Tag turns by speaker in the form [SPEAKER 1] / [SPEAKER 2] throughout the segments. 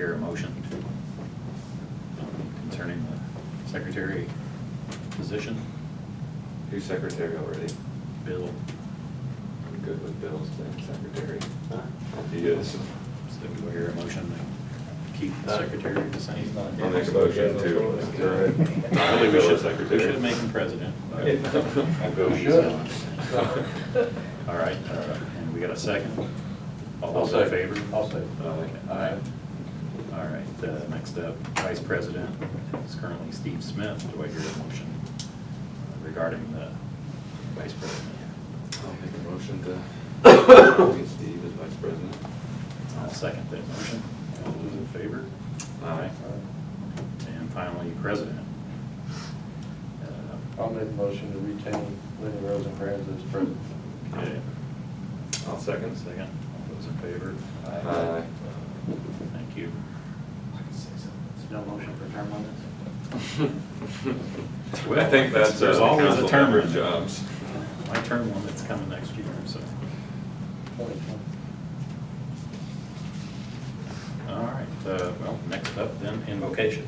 [SPEAKER 1] hear a motion concerning the secretary position?
[SPEAKER 2] Who's secretary already?
[SPEAKER 1] Bill.
[SPEAKER 2] I'm good with Bill's thing, secretary. He is.
[SPEAKER 1] So do I hear a motion to keep the secretary the same?
[SPEAKER 2] I'll make a motion to.
[SPEAKER 1] Really, we should make him president.
[SPEAKER 2] Bill
[SPEAKER 3] should.
[SPEAKER 1] All right, and we got a second? All
[SPEAKER 3] I'll
[SPEAKER 1] those in
[SPEAKER 3] second.
[SPEAKER 1] favor?
[SPEAKER 3] I'll say.
[SPEAKER 1] Aye. All right, next up, vice president is currently Steve Smith. Do I hear a motion regarding the vice president?
[SPEAKER 2] I'll make a motion to appoint Steve as vice president.
[SPEAKER 1] I'll second that motion. All those in favor?
[SPEAKER 2] Aye.
[SPEAKER 1] And finally, president.
[SPEAKER 3] I'll make a motion to retain Lenny Rosencrantz as president.
[SPEAKER 1] Okay,
[SPEAKER 2] I'll second.
[SPEAKER 1] second. All those in favor?
[SPEAKER 2] Aye.
[SPEAKER 1] Thank you.
[SPEAKER 4] No motion for term limits?
[SPEAKER 2] I think that's
[SPEAKER 1] There's always a
[SPEAKER 2] council
[SPEAKER 1] term
[SPEAKER 2] member
[SPEAKER 1] limit.
[SPEAKER 2] jobs.
[SPEAKER 1] My term limit's coming next year, so.
[SPEAKER 3] 2020.
[SPEAKER 1] All right, well, next up then, invocation.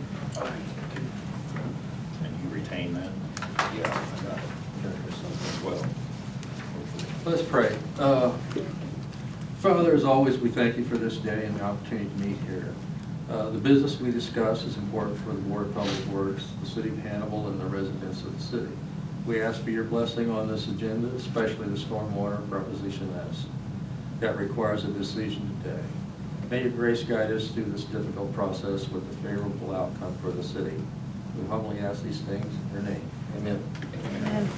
[SPEAKER 1] And you retain that
[SPEAKER 3] Yeah, I got it.
[SPEAKER 1] as well.
[SPEAKER 5] Let's pray. Father, as always, we thank you for this day and the opportunity to meet here. The business we discuss is important for the Board of Public Works, the City of Hannibal, and the residents of the city. We ask for your blessing on this agenda, especially the stormwater proposition S. That requires a decision today. May your grace guide us through this difficult process with a favorable outcome for the city. We humbly ask these things in your name. Amen.
[SPEAKER 6] Amen.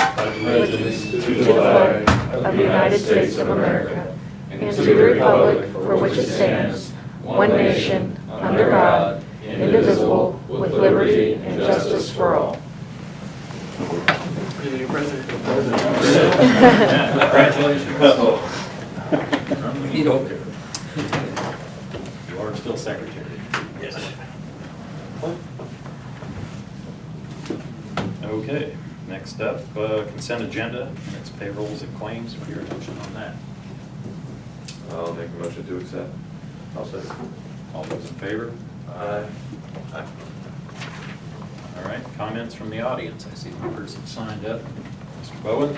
[SPEAKER 1] Allegiance
[SPEAKER 6] To the flag of the United States of America and to the republic for which it stands, one nation, under God, indivisible, with liberty and justice for all.
[SPEAKER 4] You're the new president.
[SPEAKER 1] Congratulations.
[SPEAKER 5] You don't care.
[SPEAKER 1] You are still secretary. Yes. Okay, next up, consent agenda, next payrolls and claims, for your attention on that.
[SPEAKER 2] I'll make a motion to accept.
[SPEAKER 3] I'll say.
[SPEAKER 1] All those in favor?
[SPEAKER 2] Aye.
[SPEAKER 1] All right, comments from the audience. I see one person signed up. Mr. Bowen,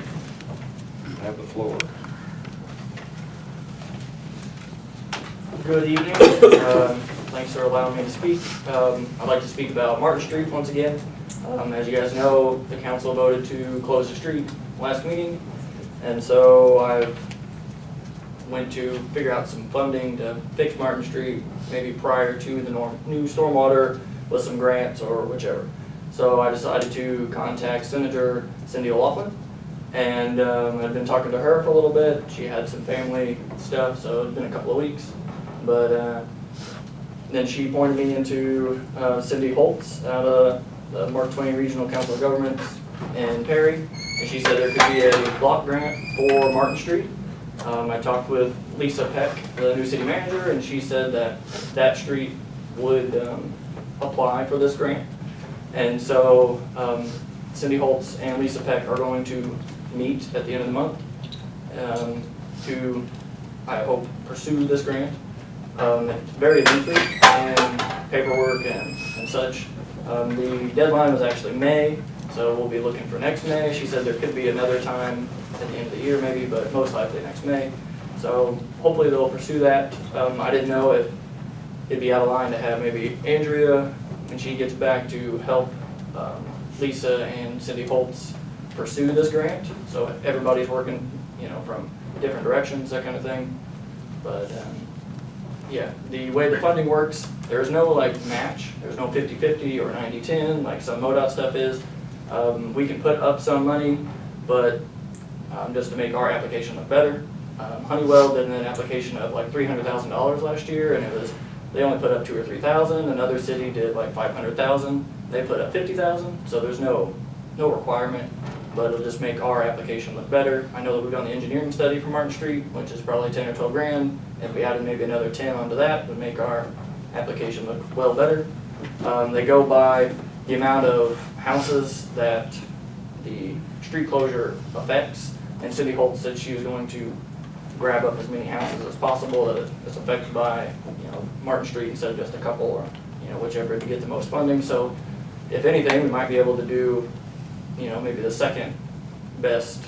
[SPEAKER 1] you have the floor.
[SPEAKER 4] Good evening. Thanks for allowing me to speak. I'd like to speak about Martin Street once again. As you guys know, the council voted to close the street last meeting, and so I went to figure out some funding to fix Martin Street, maybe prior to the new stormwater with some grants or whichever. So I decided to contact Senator Cindy O'Loughlin, and I've been talking to her for a little bit. She had some family stuff, so it's been a couple of weeks. But then she pointed me into Cindy Holtz out of the Mark Twain Regional Council of Governments in Perry, and she said there could be a block grant for Martin Street. I talked with Lisa Peck, the new city manager, and she said that that street would apply for this grant. And so Cindy Holtz and Lisa Peck are going to meet at the end of the month to, I hope, pursue this grant. It's very lengthy and paperwork and such. The deadline was actually May, so we'll be looking for next May. She said there could be another time at the end of the year maybe, but most likely next May. So hopefully they'll pursue that. I didn't know if it'd be out of line to have maybe Andrea, when she gets back, to help Lisa and Cindy Holtz pursue this grant. So everybody's working, from different directions, that kind of thing. But yeah, the way the funding works, there's no match. There's no 50-50 or 90-10 like some MoDOT stuff is. We can put up some money, but just to make our application look better. Honeywell did an application of $300,000 last year, and they only put up $2,000 or $3,000. Another city did $500,000. They put up $50,000. So there's no requirement, but it'll just make our application look better. I know that we've done the engineering study for Martin Street, which is probably 10 or 12 grand. If we added maybe another 10 onto that, it would make our application look well better. They go by the amount of houses that the street closure affects, and Cindy Holtz said she was going to grab up as many houses as possible that is affected by, Martin Street instead of just a couple, or, whichever to get the most funding. So if anything, we might be able to do, maybe the second best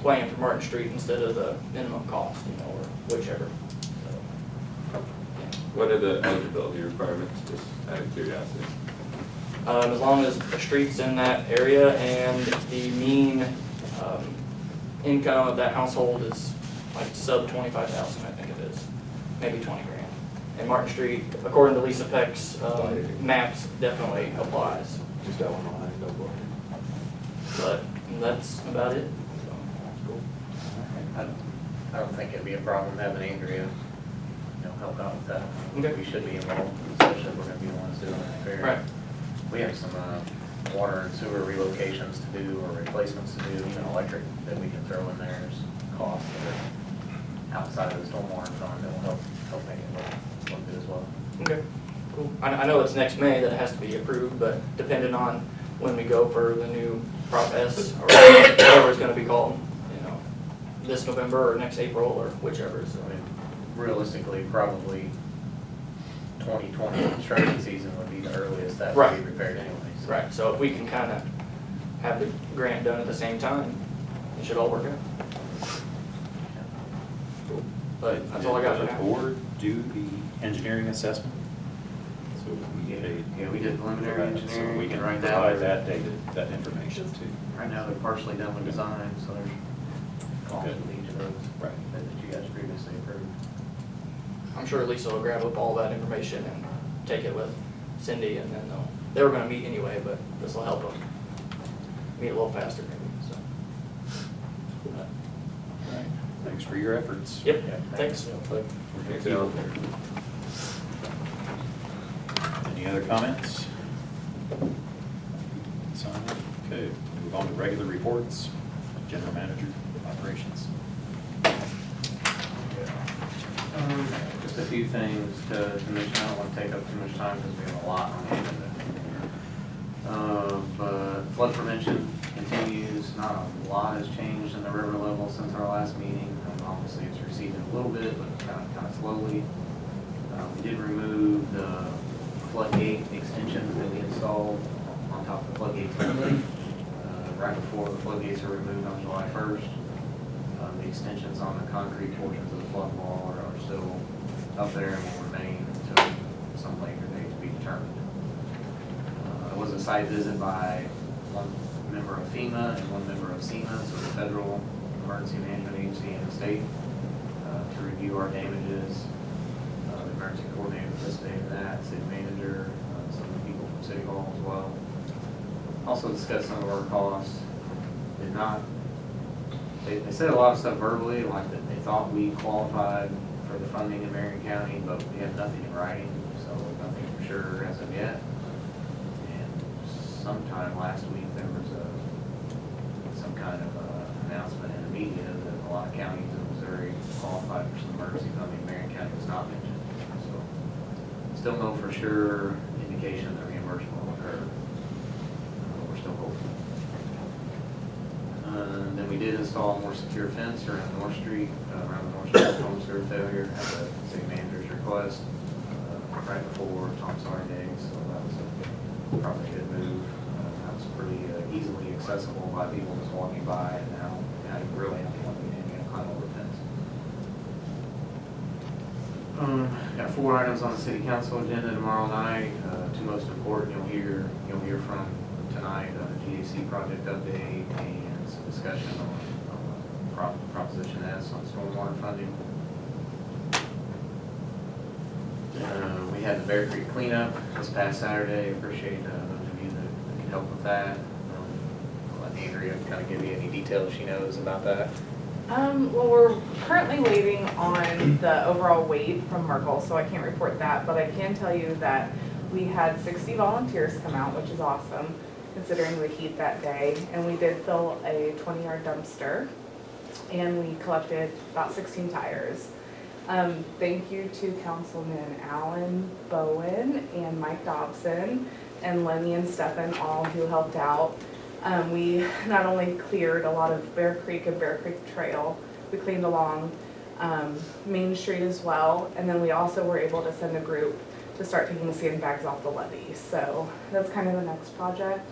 [SPEAKER 4] plan for Martin Street instead of the minimum cost, or whichever. So,
[SPEAKER 2] What are the eligibility requirements, just out of curiosity?
[SPEAKER 4] as long as the street's in that area and the mean income of that household is like sub 25,000, I think it is, maybe 20 grand. And Martin Street, according to Lisa Peck's maps, definitely applies.
[SPEAKER 2] Just that one line, no more.
[SPEAKER 4] But that's about it. So, cool.
[SPEAKER 7] I don't think it'd be a problem having Andrea, help out with that.
[SPEAKER 4] Okay.
[SPEAKER 7] We should be involved, especially if we're gonna be the ones doing the fair.
[SPEAKER 4] Right.
[SPEAKER 7] We have some water and sewer relocations to do or replacements to do, even electric that we can throw in there as costs that are outside of the stormwater fund that will help make it look good as well.
[SPEAKER 4] Okay, cool. I know it's next May that it has to be approved, but depending on when we go for the new Prop S, or whatever it's gonna be called, this November or next April, or whichever, so.
[SPEAKER 7] I mean, realistically, probably 2020 construction season would be the earliest that would be
[SPEAKER 4] Right.
[SPEAKER 7] prepared anyway. So.
[SPEAKER 4] Right, so if we can kind of have the grant done at the same time, it should all work out. Cool. But that's all I got for
[SPEAKER 1] Did the
[SPEAKER 4] now.
[SPEAKER 1] board do the engineering assessment? So we paid.
[SPEAKER 7] Yeah, we did preliminary engineering.
[SPEAKER 1] So we can
[SPEAKER 7] and right now
[SPEAKER 1] provide
[SPEAKER 7] they're-
[SPEAKER 1] that information too.
[SPEAKER 7] Right now, they're partially done with design, so there's costs
[SPEAKER 1] Good.
[SPEAKER 7] with each of those
[SPEAKER 1] Right.
[SPEAKER 7] that you guys previously approved.
[SPEAKER 4] I'm sure Lisa will grab up all that information and take it with Cindy, and then they were gonna meet anyway, but this will help them meet a little faster maybe, so.
[SPEAKER 1] All right. Thanks for your efforts.
[SPEAKER 4] Yep,
[SPEAKER 7] Yeah,
[SPEAKER 4] thanks.
[SPEAKER 2] Thanks, Al.
[SPEAKER 1] Any other comments? Sign it. Okay, move on to regular reports. General Manager, Operations.
[SPEAKER 7] Just a few things to mention. I don't want to take up too much time because we have a lot on the agenda. But flood prevention continues. Not a lot has changed in the river level since our last meeting. Obviously, it's receding a little bit, but kind of slowly. We did remove the floodgate extensions that we installed on top of the floodgates only, right before the floodgates are removed on July 1st. The extensions on the concrete portions of the flood wall are still up there and will remain until some later date to be determined. There was a site visit by one member of FEMA and one member of SEMA, so the Federal Emergency Management Agency and the state, to review our damages. The emergency coordinator participated in that, city manager, some of the people from City Hall as well. Also discussed some of our costs. Did not, they said a lot of stuff verbally, like that they thought we qualified for the funding in Marion County, but we have nothing in writing, so nothing for sure as of yet. And sometime last week, there was some kind of announcement in the media that a lot of counties in Missouri qualified for some emergency funding. Marion County was not mentioned, so still no for sure indication that reimbursement will occur. We're still hopeful. Then we did install a more secure fence around North Street, around the North Street storm sewer failure at the city manager's request, right before Tom Sawyer Day, so that was probably a good move. That was pretty easily accessible by people just walking by, and now you really have to climb over the fence. Got 4 items on the city council agenda tomorrow night. Two most important you'll hear from tonight, GAC project update and some discussion on Proposition S on stormwater funding. We had the Bear Creek cleanup this past Saturday. Appreciate those of you that can help with that. I'll let Andrea kind of give you any details she knows about that.
[SPEAKER 8] Well, we're currently waiting on the overall weight from Merkel, so I can't report that, but I can tell you that we had 60 volunteers come out, which is awesome, considering the heat that day, and we did fill a 20-yard dumpster, and we collected about 16 tires. Thank you to Councilman Alan Bowen and Mike Dobson and Lenny and Stefan, all who helped out. We not only cleared a lot of Bear Creek and Bear Creek Trail, we cleaned along Main Street as well. And then we also were able to send a group to start taking the sandbags off the levee. So that's kind of the next project.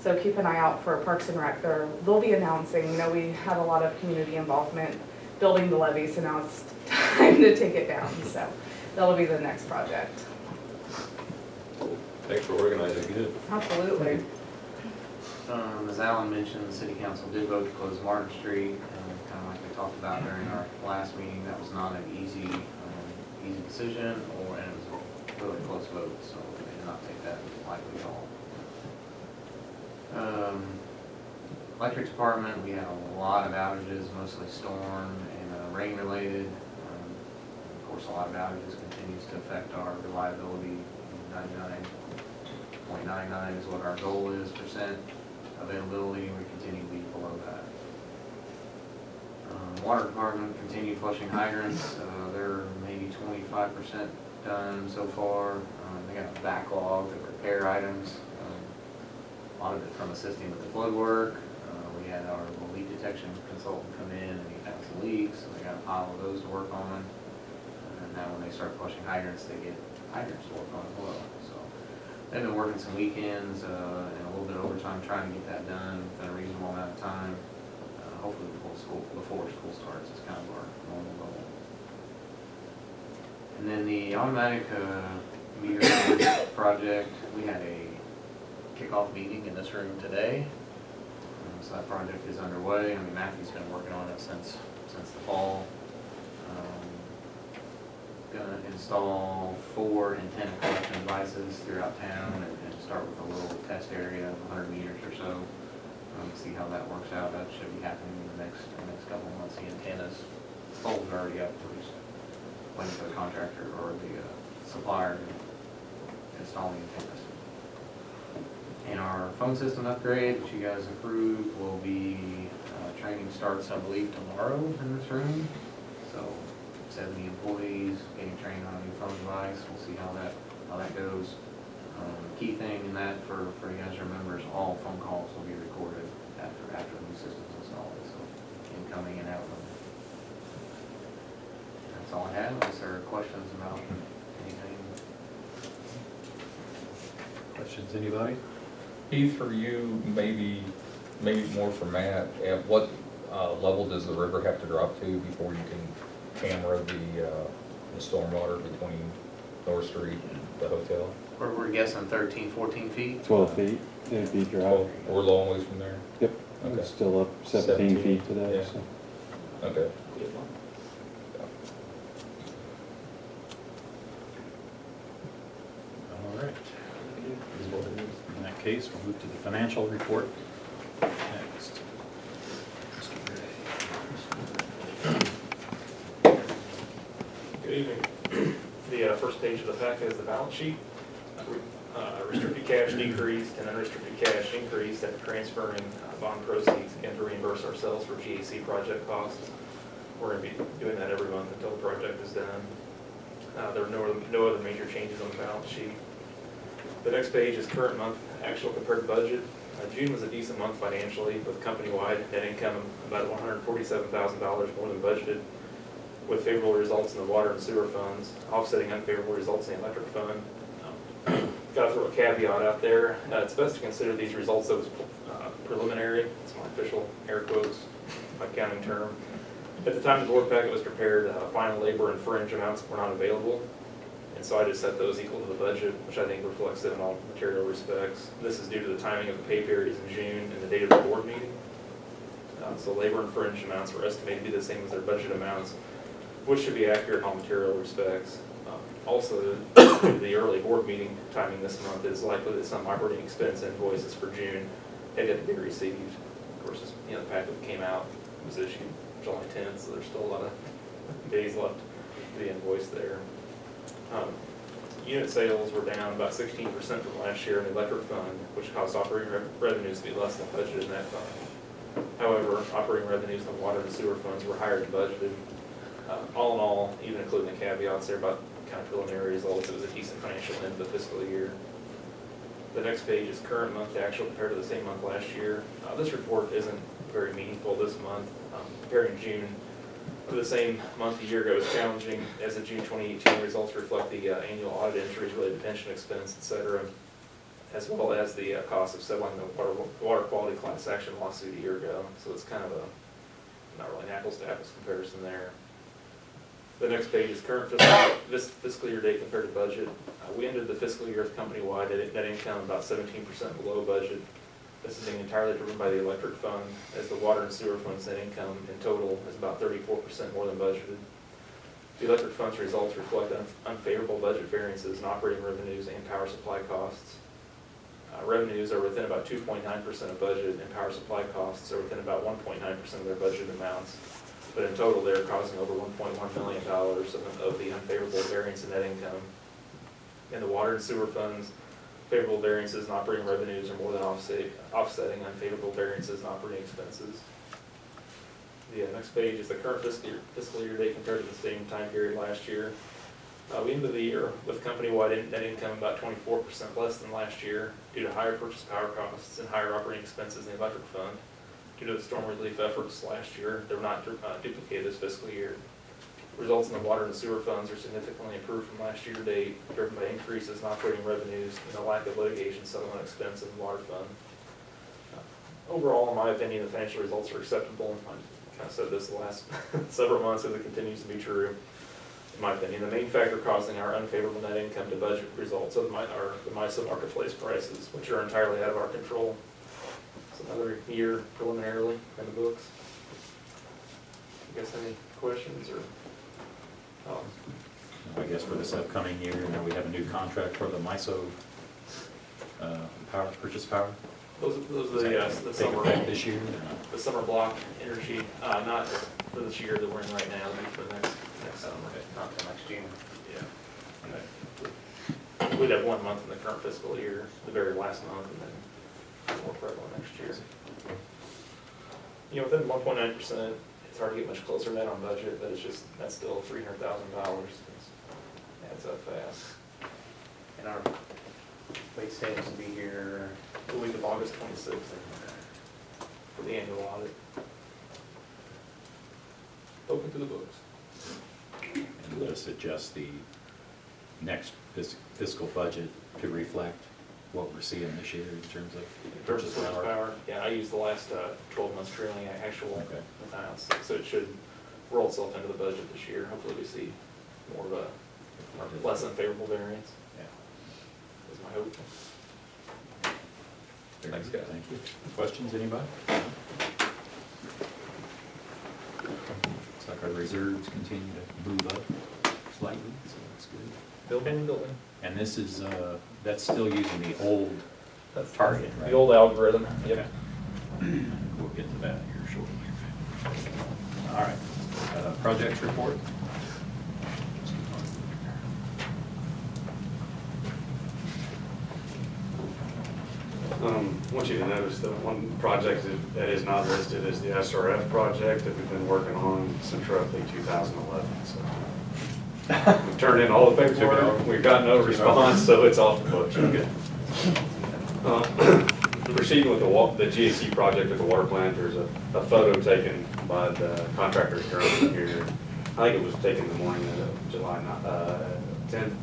[SPEAKER 8] So keep an eye out for Parks and Rec. They'll be announcing, you know, we had a lot of community involvement building the levee, so now it's time to take it down. So that'll be the next project.
[SPEAKER 2] Thanks for organizing it.
[SPEAKER 8] Absolutely.
[SPEAKER 7] As Alan mentioned, the city council did vote to close Martin Street, kind of like we talked about during our last meeting. That was not an easy decision, and it was a really close vote, so we did not take that lightly at all. Electric department, we had a lot of outages, mostly storm and rain related. Of course, a lot of outages continues to affect our reliability. 99.99 is what our goal is, percent availability, and we continue to be below that. Water department continued flushing hydrants. They're maybe 25% done so far. They got a backlog of repair items. A lot of it from assisting with the flood work. We had our leak detection consultant come in and he found some leaks, so they got a pile of those to work on. And now when they start flushing hydrants, they get hydrants to work on as well. So they've been working some weekends and a little bit of overtime trying to get that done within a reasonable amount of time. Hopefully before school starts is kind of our normal goal. And then the automatic meter project, we had a kickoff meeting in this room today. So that project is underway. I mean, Matthew's been working on it since the fall. Gonna install 4 antenna collection devices throughout town and start with a little test area of 100 meters or so. See how that works out. That should be happening in the next couple of months. The antennas, poles are already up. We're just waiting for the contractor or the supplier to install the antennas. And our phone system upgrade, which you guys approved, will be, training starts, I believe, tomorrow in this room. So 70 employees getting trained on a new phone device. We'll see how that goes. Key thing in that for you guys to remember is all phone calls will be recorded after the new system's installed. So incoming and outgoing. That's all I have. Unless there are questions about anything.
[SPEAKER 1] Questions, anybody?
[SPEAKER 9] Heath, for you, maybe more for Matt, at what level does the river have to drop to before you can camera the stormwater between North Street and the hotel?
[SPEAKER 7] We're guessing 13, 14 feet.
[SPEAKER 10] 12 feet, it'd be dry.
[SPEAKER 9] We're a long ways from there?
[SPEAKER 10] Yep,
[SPEAKER 9] Okay.
[SPEAKER 10] it's still up 17 feet today,
[SPEAKER 9] Yeah.
[SPEAKER 10] so.
[SPEAKER 9] Okay.
[SPEAKER 1] All right. Is what it is. In that case, we'll move to the financial report next. Mr. Gray.
[SPEAKER 11] Good evening. The first page of the packet is the balance sheet. Restricted cash decreased and unrestricted cash increased after transferring bond proceeds again to reimburse ourselves for GAC project costs. We're going to be doing that every month until the project is done. There are no other major changes on the balance sheet. The next page is current month actual compared to budget. June was a decent month financially with company-wide net income about $147,000 more than budgeted, with favorable results in the water and sewer funds, offsetting unfavorable results in the electric fund. Got to throw a caveat out there. It's best to consider these results as preliminary. It's my official air quotes, my accounting term. At the time the board packet was prepared, final labor and fringe amounts were not available. And so I just set those equal to the budget, which I think reflects it in all material respects. This is due to the timing of the pay periods in June and the date of the board meeting. So labor and fringe amounts were estimated to be the same as their budget amounts, which should be accurate in all material respects. Also, the early board meeting timing this month is likely that some operating expense invoices for June had yet to be received. Of course, the packet that came out was issued July 10th, so there's still a lot of days left to be invoiced there. Unit sales were down about 16% from last year in the electric fund, which caused operating revenues to be less than budgeted in that fund. However, operating revenues in the water and sewer funds were higher than budgeted. All in all, even including the caveats there about kind of preliminary results, it was a decent financial end of the fiscal year. The next page is current month actual compared to the same month last year. This report isn't very meaningful this month. Comparing June for the same month a year ago was challenging, as the June 2018 results reflect the annual audit entries related to pension expense, et cetera, as well as the cost of settling the water quality class action lawsuit a year ago. So it's kind of not really an apples to apples comparison there. The next page is current fiscal year date compared to budget. We ended the fiscal year with company-wide net income about 17% below budget. This is being entirely driven by the electric fund, as the water and sewer fund's net income in total is about 34% more than budgeted. The electric fund's results reflect unfavorable budget variances in operating revenues and power supply costs. Revenues are within about 2.9% of budget, and power supply costs are within about 1.9% of their budgeted amounts. But in total, they're causing over $1.1 million of the unfavorable variance in net income. In the water and sewer funds, favorable variances in operating revenues are more than offsetting unfavorable variances in operating expenses. The next page is the current fiscal year date compared to the same time period last year. We ended the year with company-wide net income about 24% less than last year due to higher purchase power costs and higher operating expenses in the electric fund. Due to the storm relief efforts last year, they were not duplicated this fiscal year. Results in the water and sewer funds are significantly improved from last year to date, driven by increases in operating revenues and the lack of litigation settlement expense in the water fund. Overall, in my opinion, the financial results are acceptable. I've kind of said this the last several months, as it continues to be true. In my opinion, the main factor causing our unfavorable net income to budget results are the MISO marketplace prices, which are entirely out of our control. It's another year preliminarily in the books. You guys have any questions or?
[SPEAKER 1] I guess for this upcoming year, we have a new contract for the MISO purchase power.
[SPEAKER 11] Those are the
[SPEAKER 1] Take
[SPEAKER 11] summer
[SPEAKER 1] effect this year?
[SPEAKER 11] the summer block energy, not for this year that we're in right now, but for the next summer.
[SPEAKER 7] Not till next June.
[SPEAKER 11] Yeah. We'd have 1 month in the current fiscal year, the very last month, and then more prevalent next year. You know, within 1.9%, it's hard to get much closer than that on budget, but that's still $300,000. Adds up fast.
[SPEAKER 7] And our wait stays will be here.
[SPEAKER 11] The week of August 26th for the annual audit. Open to the books.
[SPEAKER 1] And let us adjust the next fiscal budget to reflect what we're seeing this year in terms of
[SPEAKER 11] Purchase power. Yeah, I used the last 12 months trailing actual amounts, so it should roll itself into the budget this year. Hopefully we see more of a less unfavorable variance.
[SPEAKER 1] Yeah.
[SPEAKER 11] Is my hope. Thanks, guys.
[SPEAKER 1] Thank you. Questions, anybody? Looks like our reserves continue to move up slightly, so that's good.
[SPEAKER 11] Building.
[SPEAKER 1] And this is, that's still using the old target, right?
[SPEAKER 11] The old algorithm, yep.
[SPEAKER 1] We'll get to that here shortly. All right, projects report.
[SPEAKER 12] I want you to notice that one project that is not listed is the SRF project that we've been working on since roughly 2011. So we've turned in all the paperwork, we've got no response, so it's off the books. Okay. Proceeding with the GAC project at the water plant, there's a photo taken by the contractor currently here. I think it was taken the morning of July 10th.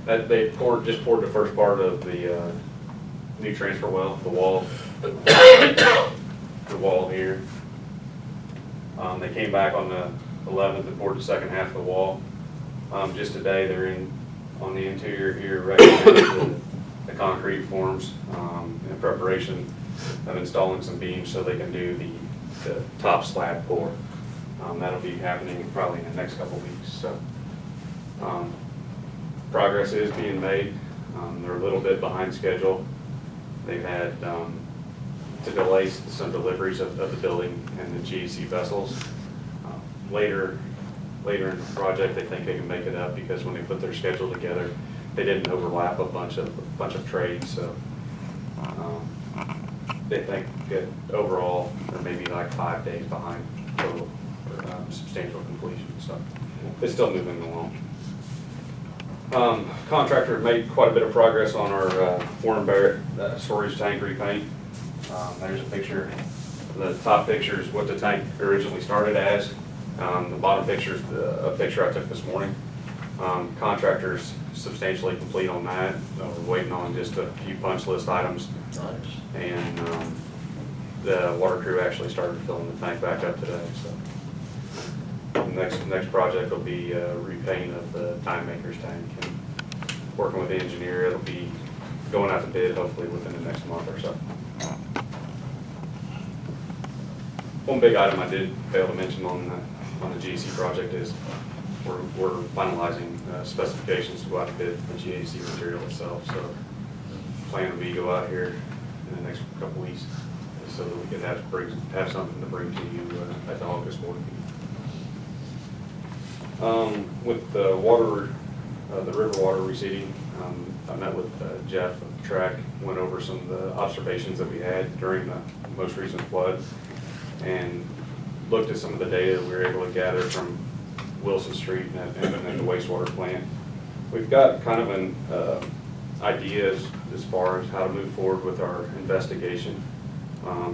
[SPEAKER 12] They just poured the first part of the new transfer well, the wall here. They came back on the 11th and poured the second half of the wall. Just today, they're on the interior here, right, the concrete forms in preparation of installing some beams so they can do the top slab pour. That'll be happening probably in the next couple weeks. So progress is being made. They're a little bit behind schedule. They've had to delay some deliveries of the building and the GEC vessels. Later in the project, they think they can make it up because when they put their schedule together, they didn't overlap a bunch of trades. So they think that overall there may be like 5 days behind total substantial completion. So it's still moving along. Contractor made quite a bit of progress on our Warren Barrett storage tank repaint. There's a picture The top picture is what the tank originally started as. The bottom picture is a picture I took this morning. Contractor's substantially complete on that. We're waiting on just a few punch list items.
[SPEAKER 5] Nice.
[SPEAKER 12] And the water crew actually started filling the tank back up today, so. Next project will be repaint of the time maker's tank and working with the engineer. It'll be going out to bid hopefully within the next month or so. One big item I did fail to mention on the GAC project is we're finalizing specifications to go out to bid for the GAC material itself. So plan will be go out here in the next couple weeks so that we can have something to bring to you at the August board meeting. With the water, the river water receding, I met with Jeff of TRAC, went over some of the observations that we had during the most recent flood, and looked at some of the data that we were able to gather from Wilson Street and the wastewater plant. We've got kind of an idea as far as how to move forward with our investigation.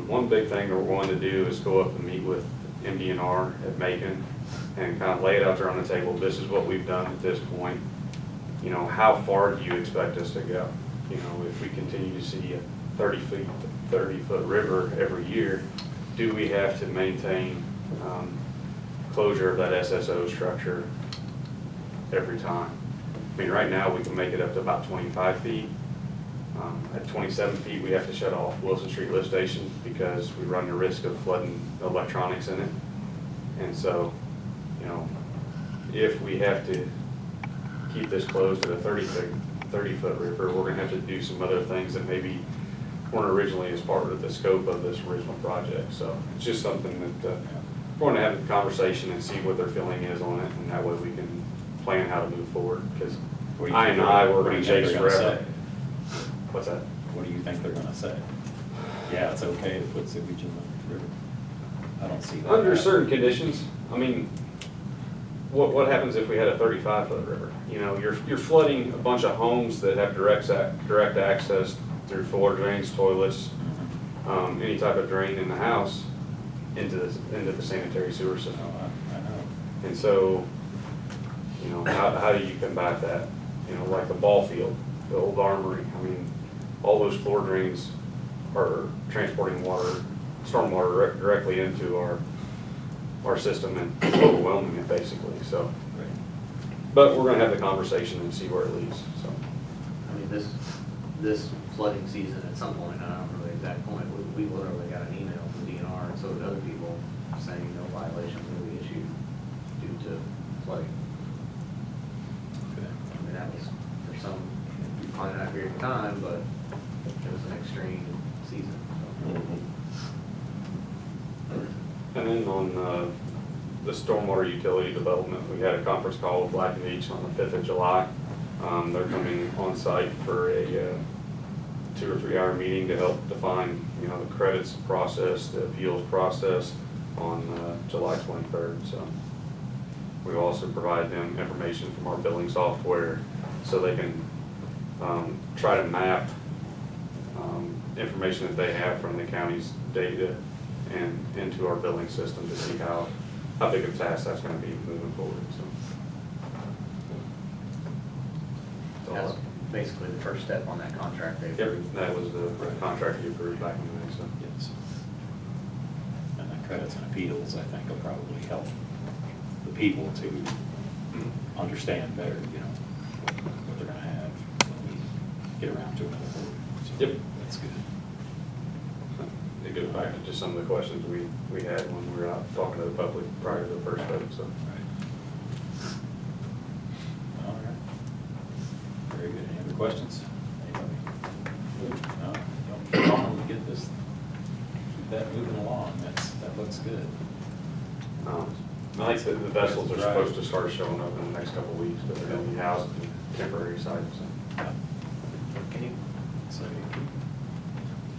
[SPEAKER 12] One big thing that we're going to do is go up and meet with MDNR at Macon and kind of lay it out there on the table. This is what we've done at this point. You know, how far do you expect us to go? You know, if we continue to see a 30-foot river every year, do we have to maintain closure of that SSO structure every time? I mean, right now we can make it up to about 25 feet. At 27 feet, we have to shut off Wilson Street lift station because we run the risk of flooding electronics in it. And so, you know, if we have to keep this closed at a 30-foot river, we're going to have to do some other things that maybe weren't originally as part of the scope of this original project. So it's just something that we're going to have a conversation and see what their feeling is on it, and that way we can plan how to move forward. Because we're going to chase forever. What's that?
[SPEAKER 1] What do you think they're gonna say? Yeah, it's okay to put sewage in the river. I don't see that.
[SPEAKER 12] Under certain conditions, I mean, what happens if we had a 35-foot river? You know, you're flooding a bunch of homes that have direct access through floor drains, toilets, any type of drain in the house into the sanitary sewer system.
[SPEAKER 1] I know.
[SPEAKER 12] And so, you know, how do you combat that? You know, like the ball field, the old armory. I mean, all those floor drains are transporting water, storm water directly into our system and overwhelming it basically. So, but we're going to have the conversation and see where it leads. So,
[SPEAKER 7] I mean, this flooding season at some point, I don't know the exact point, we literally got an email from DNR and so did other people saying no violations will be issued due to flooding. I mean, that was for some finite period of time, but it was an extreme season.
[SPEAKER 12] and then on the stormwater utility development, we had a conference call with Black and Veatch on the 5th of July. They're coming on site for a 2 or 3 hour meeting to help define, you know, the credits process, the appeals process on July 23rd. So we also provide them information from our billing software so they can try to map information that they have from the county's data and into our billing system to see how big of a task that's going to be moving forward. So
[SPEAKER 7] That's basically the first step on that contract they
[SPEAKER 12] yep,
[SPEAKER 7] approved.
[SPEAKER 12] that was the contract you approved back in May. So
[SPEAKER 1] Yes. And the credits and appeals, I think, will probably help the people to understand better, you know, what they're gonna have when we get around to another board. So
[SPEAKER 12] Yep.
[SPEAKER 1] That's good.
[SPEAKER 12] it goes back to just some of the questions we had when we were out talking to the public prior to the first vote. So.
[SPEAKER 1] All right. Very good. Any other questions? Anybody? No? Don't keep on to get this, keep that moving along. That looks good.
[SPEAKER 12] I think that the vessels are supposed to start showing up in the next couple of weeks, but they're going to be housed in temporary sites. So.
[SPEAKER 7] Can you
[SPEAKER 1] So,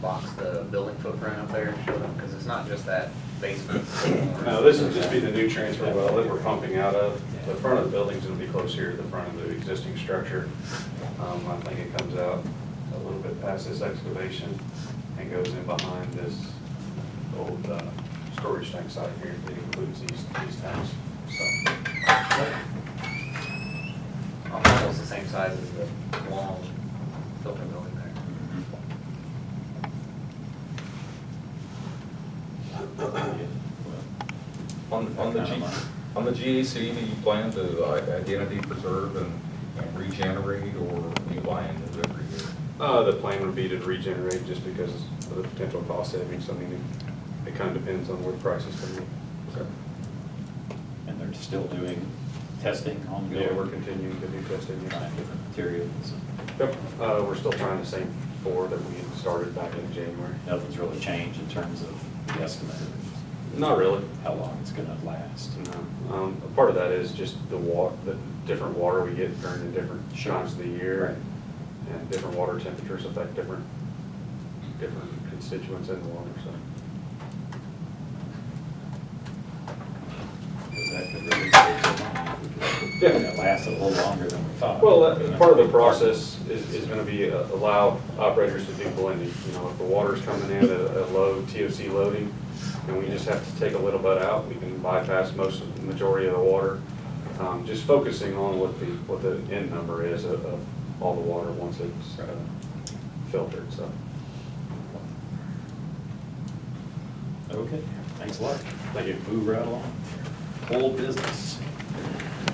[SPEAKER 7] box the building footprint up there and show them, because it's not just that basement.
[SPEAKER 12] No, this will just be the new transfer well that we're pumping out of. The front of the building's going to be close here to the front of the existing structure. I think it comes out a little bit past this excavation and goes in behind this old storage tank site here that includes these tanks, so.
[SPEAKER 7] Almost the same size as the long filter building there.
[SPEAKER 9] On the GAC, do you plan to identity preserve and regenerate, or do you buy into it every year?
[SPEAKER 12] The plan would be to regenerate just because of the potential cost savings. I mean, it kind of depends on where the prices come in.
[SPEAKER 9] Okay.
[SPEAKER 1] And they're still doing testing on the
[SPEAKER 12] Yeah,
[SPEAKER 1] building?
[SPEAKER 12] we're continuing to do testing.
[SPEAKER 1] Trying different materials.
[SPEAKER 12] Yep, we're still trying the same 4 that we started back in January.
[SPEAKER 1] Nothing's really changed in terms of the estimate of
[SPEAKER 12] Not really.
[SPEAKER 1] how long it's gonna last.
[SPEAKER 12] No. A part of that is just the different water we get during the different
[SPEAKER 1] Sure.
[SPEAKER 12] times of the year.
[SPEAKER 1] Right.
[SPEAKER 12] And different water temperatures affect different constituents in the water, so.
[SPEAKER 1] Because that could really save some money.
[SPEAKER 12] Yeah.
[SPEAKER 1] That lasts a little longer than we thought.
[SPEAKER 12] Well, part of the process is gonna be allow operators to do blending. You know, if the water's coming in at a low TOC loading, and we just have to take a little bit out, we can bypass most of the majority of the water. Just focusing on what the end number is of all the water once it's filtered, so.
[SPEAKER 1] Okay, thanks a lot.
[SPEAKER 12] Thank you.
[SPEAKER 1] Move right along. Whole business.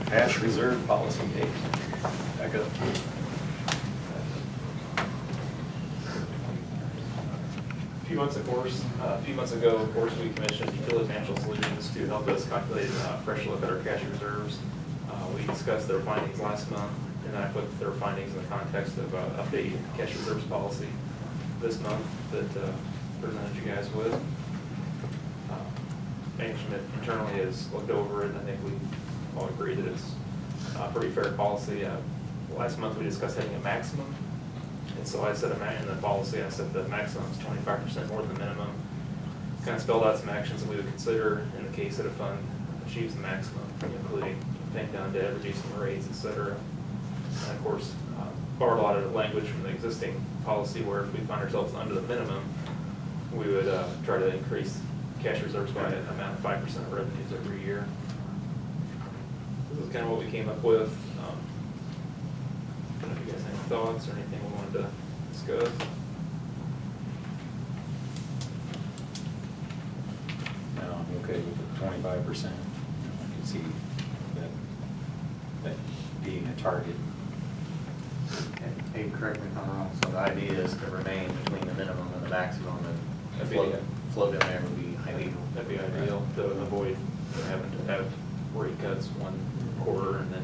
[SPEAKER 1] Cash reserve policy date. Back up.
[SPEAKER 11] A few months ago, of course, we commissioned Utility Financial Solutions to help us calculate a fresh look at our cash reserves. We discussed their findings last month, and then I put their findings in the context of updating cash reserves policy this month that presented you guys with. Management internally has looked over it, and I think we all agree that it's a pretty fair policy. Last month, we discussed having a maximum. And so I said in the policy, I said the maximum is 25% more than the minimum. Kind of spelled out some actions that we would consider in the case that a fund achieves the maximum, including paying down debt, reducing rates, et cetera. And of course, borrowed a lot of the language from the existing policy where if we find ourselves under the minimum, we would try to increase cash reserves by an amount of 5% of revenues every year. This is kind of what we came up with. I don't know if you guys have any thoughts or anything we wanted to discuss.
[SPEAKER 1] No, I'm okay with the 25%. I can see that being a target.
[SPEAKER 7] And hey, correct me if I'm wrong, so the idea is to remain between the minimum and the maximum, and
[SPEAKER 11] That'd be-
[SPEAKER 7] float in there would be ideal.
[SPEAKER 11] That'd be ideal to avoid having to have rate cuts one quarter and then,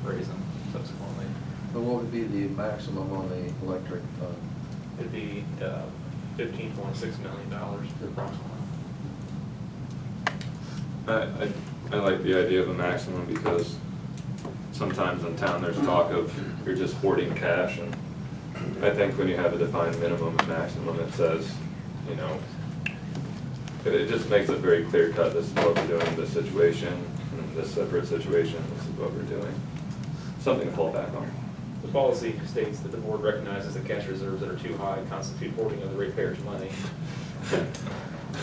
[SPEAKER 11] raise them subsequently.
[SPEAKER 5] But what would be the maximum on the electric fund?
[SPEAKER 11] It'd be $15.6 million approximately.
[SPEAKER 2] I like the idea of a maximum because sometimes in town there's talk of you're just hoarding cash, and I think when you have a defined minimum and maximum, it says, it just makes it very clear cut, this is what we're doing in this situation, in this separate situation, this is what we're doing. Something to fall back on.
[SPEAKER 11] The policy states that the board recognizes that cash reserves that are too high constitute hoarding of the ratepayers' money.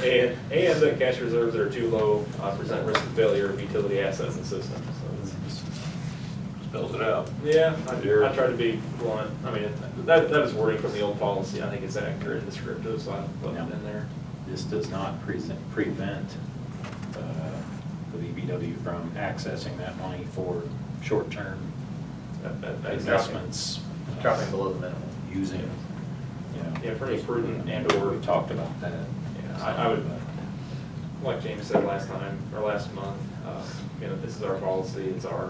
[SPEAKER 11] And that cash reserves that are too low present risk of failure of utility assets and systems. So it's
[SPEAKER 1] Spells it out.
[SPEAKER 11] yeah, I try to be blunt. I mean, that was wording from the old policy. I think it's accurate and descriptive, so I put it in there.
[SPEAKER 1] This does not prevent the BPW from accessing that money for short-term
[SPEAKER 11] That is
[SPEAKER 1] investments.
[SPEAKER 7] Dropping below the minimum.
[SPEAKER 1] Using,
[SPEAKER 11] Yeah, for any prudent and/or
[SPEAKER 1] we talked about that.
[SPEAKER 11] Yeah, I would, like James said last time, or last month, this is our policy, it's our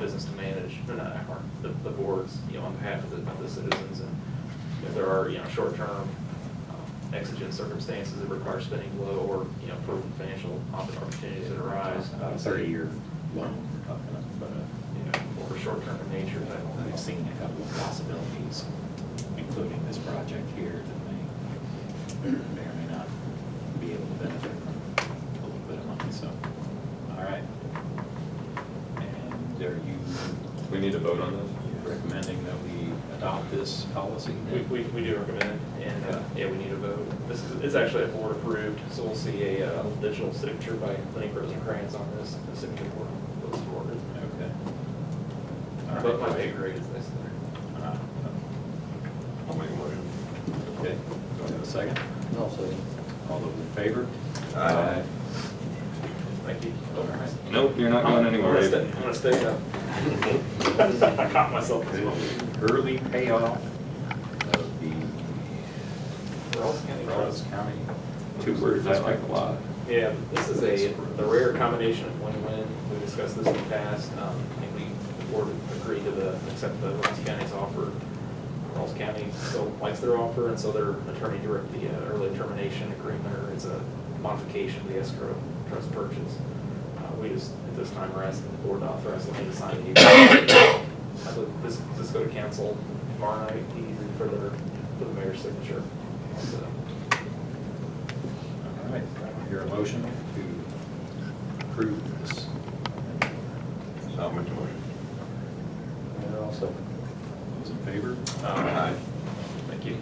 [SPEAKER 11] business to manage, or not our, the boards, on behalf of the citizens. And if there are, short-term exigent circumstances that require spending low or, proven financial opportunities that arise.
[SPEAKER 1] About a 30-year loan we're talking about.
[SPEAKER 11] But, or short-term in nature,
[SPEAKER 1] We've seen a couple of possibilities, including this project here, that may or may not be able to benefit from a little bit of money, so, all right. And are you,
[SPEAKER 2] We need to vote on this?
[SPEAKER 1] recommending that we adopt this policy?
[SPEAKER 11] We do recommend it, and, yeah, we need a vote. This is, it's actually a board approved, so we'll see a digital signature by Lenny Rosencrantz on this, the signature board goes forward.
[SPEAKER 1] Okay. All
[SPEAKER 11] But my
[SPEAKER 1] right.
[SPEAKER 11] pay grade is this there.
[SPEAKER 1] I'll make a motion. Okay, do I have a second?
[SPEAKER 5] I'll say.
[SPEAKER 1] All those in favor?
[SPEAKER 2] Aye.
[SPEAKER 11] Thank you.
[SPEAKER 1] All right.
[SPEAKER 2] Nope, you're not going anywhere.
[SPEAKER 11] I'm gonna stay up. I caught myself as well.
[SPEAKER 1] Early payoff of the Ross County.
[SPEAKER 2] Two words I like a lot.
[SPEAKER 11] Yeah, this is the rare combination of win-win. We discussed this in the past. I think the board agreed to accept the Ross County's offer. Ross County still likes their offer, and so their attorney directed the early termination agreement, or it's a modification of the escrow trust purchase. We just, at this time, are asking the board to authorize me to sign it. This go to council tomorrow night, easy for the mayor's signature. So,
[SPEAKER 1] All right, I hear a motion to approve this.
[SPEAKER 3] I'll make the motion. And I'll second.
[SPEAKER 1] Those in favor?
[SPEAKER 11] Aye. Thank you.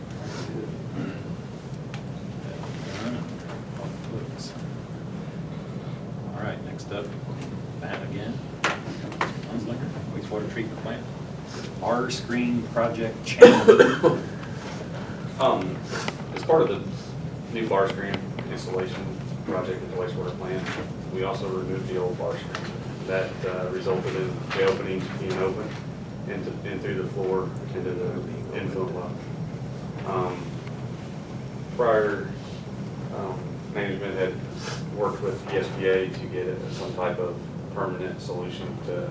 [SPEAKER 1] All right, next up, Matt again. Gunslinger, wastewater treatment plant. R screen project channel.
[SPEAKER 12] As part of the new bar screen installation project at the wastewater plant, we also removed the old bar screen. That resulted in the openings being open and through the floor into the inflow well. Prior, management had worked with the SBA to get some type of permanent solution to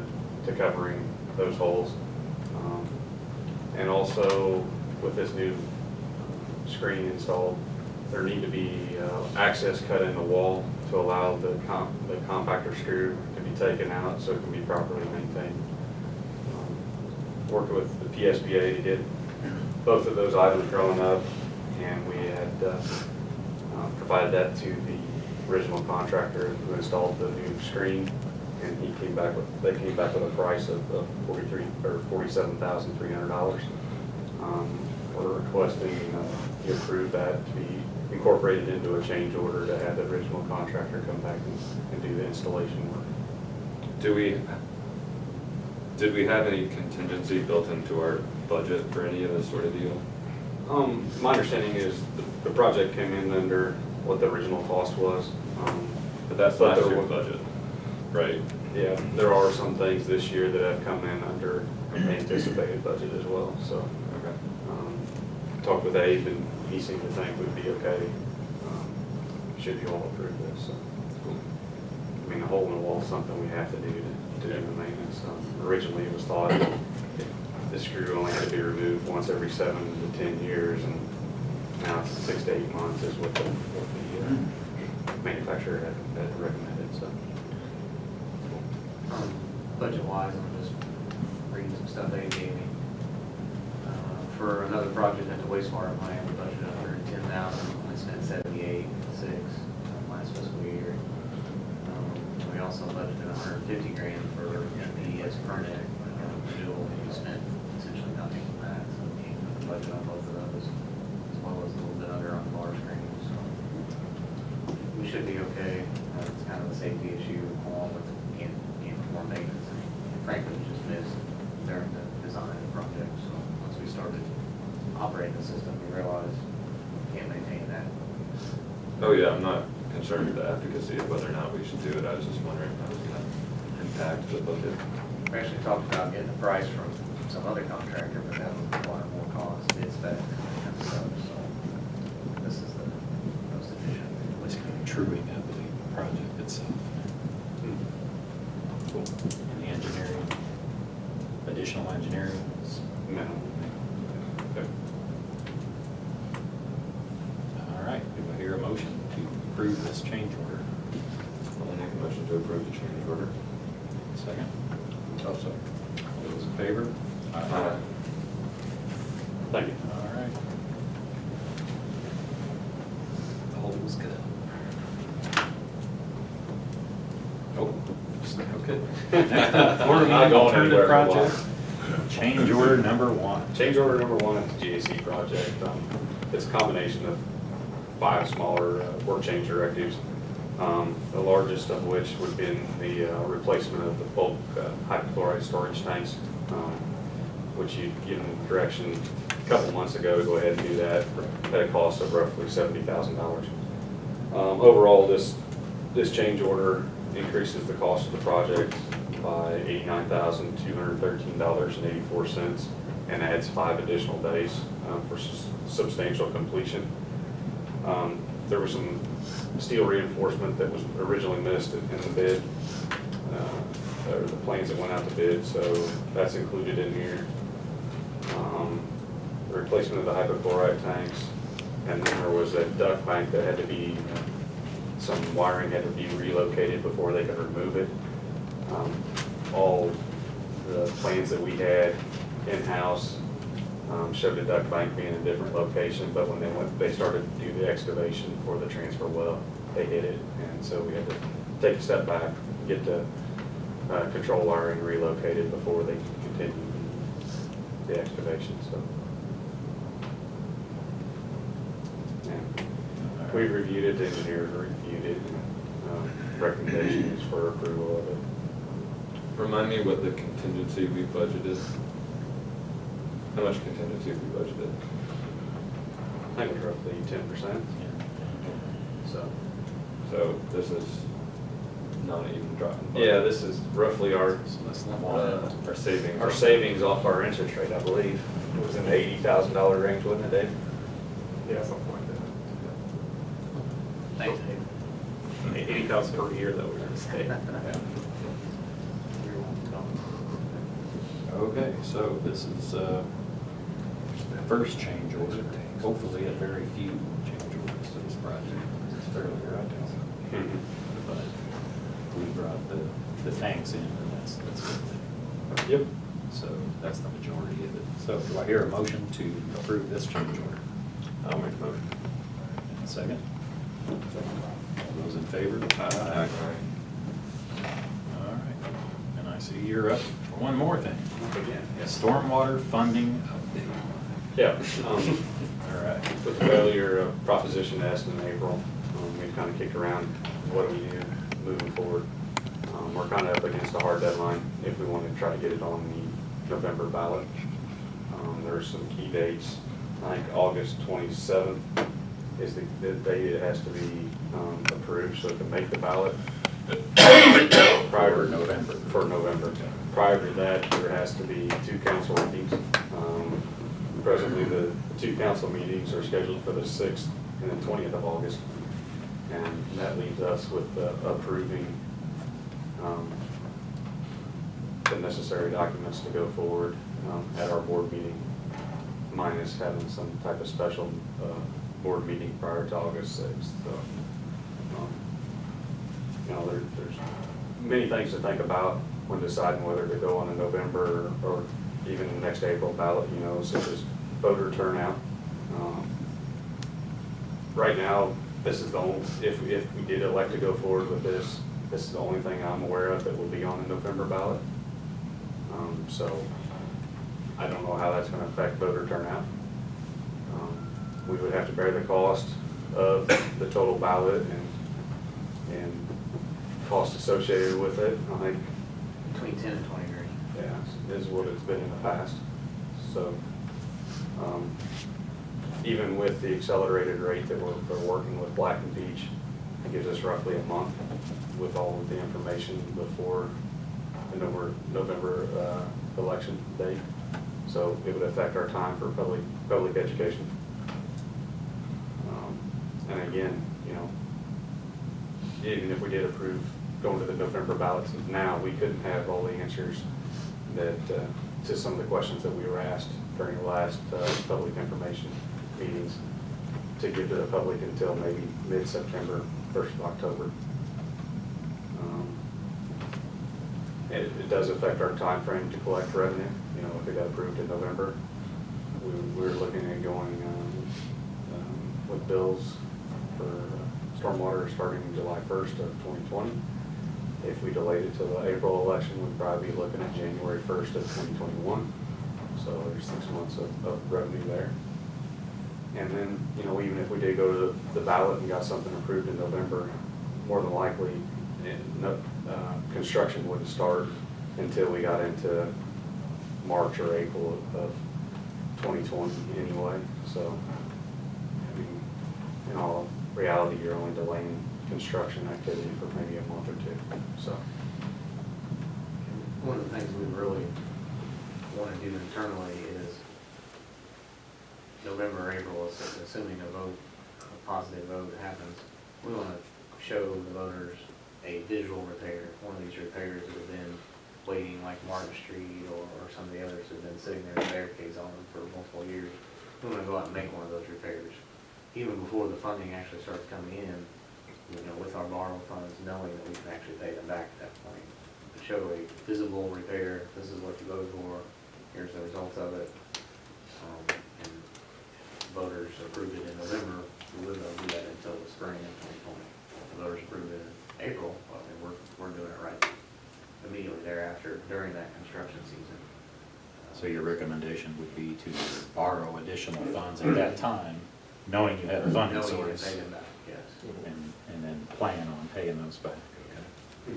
[SPEAKER 12] covering those holes. And also with this new screen installed, there need to be access cut in the wall to allow the compactor screw to be taken out so it can be properly maintained. Worked with the PSBA to get both of those items drawn up, and we had provided that to the original contractor who installed the new screen, and they came back with a price of $47,300. We're requesting you approve that to be incorporated into a change order to have the original contractor come back and do the installation work.
[SPEAKER 2] Did we have any contingency built into our budget for any of this sort of deal?
[SPEAKER 12] My understanding is the project came in under what the original cost was.
[SPEAKER 2] But that's
[SPEAKER 12] But
[SPEAKER 2] last
[SPEAKER 12] there
[SPEAKER 2] year's
[SPEAKER 12] were-
[SPEAKER 2] budget, right?
[SPEAKER 12] Yeah, there are some things this year that have come in under anticipated budget as well, so.
[SPEAKER 2] Okay.
[SPEAKER 12] Talked with Abe, and he seemed to think we'd be okay, should you all approve this, so. I mean, a hole in the wall is something we have to do to do the maintenance. Originally, it was thought that the screw only had to be removed once every 7 to 10 years, and now it's 6 to 8 months is what the manufacturer had recommended, so.
[SPEAKER 7] Budget-wise, I'm just reading some stuff they gave me. For another project at the wastewater plant, we budgeted $110,000, we spent $78,600 last fiscal year. We also budgeted $150,000 for the permit renewal, and we spent essentially nothing on that, so we came with the budget on both of those, as well as a little bit under on the bar screen, so we should be okay. It's kind of a safety issue along with can't perform maintenance, and frankly, it was just missed during the design of the project, so once we started operating the system, we realized we can't maintain that.
[SPEAKER 2] Oh, yeah, I'm not concerned with the efficacy of whether or not we should do it. I was just wondering how it was going to impact the budget.
[SPEAKER 7] We actually talked about getting a price from some other contractor, but that would require more cost, it's better, so this is the most efficient.
[SPEAKER 1] It's truing up the project itself. Cool. And the engineering, additional engineering is
[SPEAKER 12] Minimal.
[SPEAKER 1] okay. All right, do I hear a motion to approve this change order?
[SPEAKER 2] I'll make a motion to approve the change order.
[SPEAKER 1] Second?
[SPEAKER 3] Also.
[SPEAKER 1] All those in favor?
[SPEAKER 2] Aye.
[SPEAKER 12] Thank you.
[SPEAKER 1] All right. All was good. Oh, okay.
[SPEAKER 12] We're not going
[SPEAKER 1] Alternative
[SPEAKER 12] anywhere for a while.
[SPEAKER 1] project. Change order number one.
[SPEAKER 12] Change order number one at the GAC project. It's a combination of 5 smaller work change directives. The largest of which would have been the replacement of the bulk hypochlorite storage tanks, which you'd given direction a couple months ago to go ahead and do that at a cost of roughly $70,000. Overall, this change order increases the cost of the project by $89,213.84 and adds 5 additional days for substantial completion. There was some steel reinforcement that was originally missed in the bid, or the plans that went out to bid, so that's included in here. The replacement of the hypochlorite tanks, and then there was a duct bank that had to be, some wiring had to be relocated before they could remove it. All the plans that we had in-house showed the duct bank being in a different location, but when they started to do the excavation for the transfer well, they hit it, and so we had to take a step back, get the control wiring relocated before they could continue the excavation. So, and we've reviewed it, the engineers reviewed it, and recommendations for approval of it.
[SPEAKER 2] Remind me what the contingency we budgeted. How much contingency we budgeted?
[SPEAKER 12] I think it was roughly 10%.
[SPEAKER 2] So this is not even dropping.
[SPEAKER 12] Yeah, this is roughly our
[SPEAKER 2] savings.
[SPEAKER 12] our savings off our interest rate, I believe. It was in the $80,000 range, wasn't it, Dave?
[SPEAKER 11] Yeah, something like that.
[SPEAKER 7] Thanks, Dave.
[SPEAKER 11] 80,000 per year that we're gonna stay.
[SPEAKER 1] Okay, so this is the first change order, hopefully a very few change orders to this project. It's fairly right now. But we brought the tanks in, and that's good.
[SPEAKER 12] Yep.
[SPEAKER 1] So that's the majority of it. So do I hear a motion to approve this change order?
[SPEAKER 3] I'll make a motion.
[SPEAKER 1] And a second? All those in favor?
[SPEAKER 3] Aye.
[SPEAKER 1] All right, and I see you're up for one more thing.
[SPEAKER 12] Again, yes.
[SPEAKER 1] Stormwater funding update.
[SPEAKER 12] Yeah.
[SPEAKER 1] All right.
[SPEAKER 12] With the failure of Proposition S in April, we've kind of kicked around what do we do moving forward. We're kind of up against a hard deadline if we want to try to get it on the November ballot. There's some key dates. I think August 27th is the date it has to be approved so it can make the ballot.
[SPEAKER 1] For November.
[SPEAKER 12] For November. Prior to that, there has to be 2 council meetings. Presently, the 2 council meetings are scheduled for the 6th and the 20th of August. And that leaves us with approving the necessary documents to go forward at our board meeting, minus having some type of special board meeting prior to August 6th. So, there's many things to think about when deciding whether to go on a November or even the next April ballot, such as voter turnout. Right now, this is the only, if we did elect to go forward with this is the only thing I'm aware of that will be on the November ballot. So I don't know how that's going to affect voter turnout. We would have to bear the cost of the total ballot and cost associated with it. I think
[SPEAKER 7] Between 10 and 20 grand.
[SPEAKER 12] yeah, is what it's been in the past. So, even with the accelerated rate that we're working with Black and Beach, it gives us roughly a month with all of the information before the November election date. So it would affect our time for public education. And again, even if we did approve going to the November ballots now, we couldn't have all the answers that to some of the questions that we were asked during the last public information meetings to give to the public until maybe mid-September, 1st of October. It does affect our time frame to collect revenue. If it got approved in November, we were looking at going with bills for stormwater starting July 1st of 2020. If we delayed it till the April election, we'd probably be looking at January 1st of 2021. so there's 6 months of revenue there. And then, you know, even if we did go to the ballot and got something approved in November, more than likely, construction wouldn't start until we got into March or April of 2020 anyway. So, I mean, in all reality, you're only delaying construction activity for maybe a month or two, so.
[SPEAKER 7] One of the things we really want to do internally is November, April, assuming a positive vote happens, we want to show the voters a visual repair. One of these repairs that have been waiting, like Martin Street or some of the others have been sitting there with barricades on them for multiple years. We want to go out and make one of those repairs. Even before the funding actually starts coming in, you know, with our borrow funds, knowing that we can actually pay them back at that point. To show a visible repair, this is what you voted for, here's the results of it. And voters approved it in November, we wouldn't do that until the spring of 2020. The voters approved it in April, well, then we're doing it right immediately thereafter during that construction season.
[SPEAKER 1] So your recommendation would be to borrow additional funds at that time, knowing you had a funding
[SPEAKER 7] Knowing you can
[SPEAKER 1] source,
[SPEAKER 7] pay them back, yes.
[SPEAKER 1] and then plan on paying those back.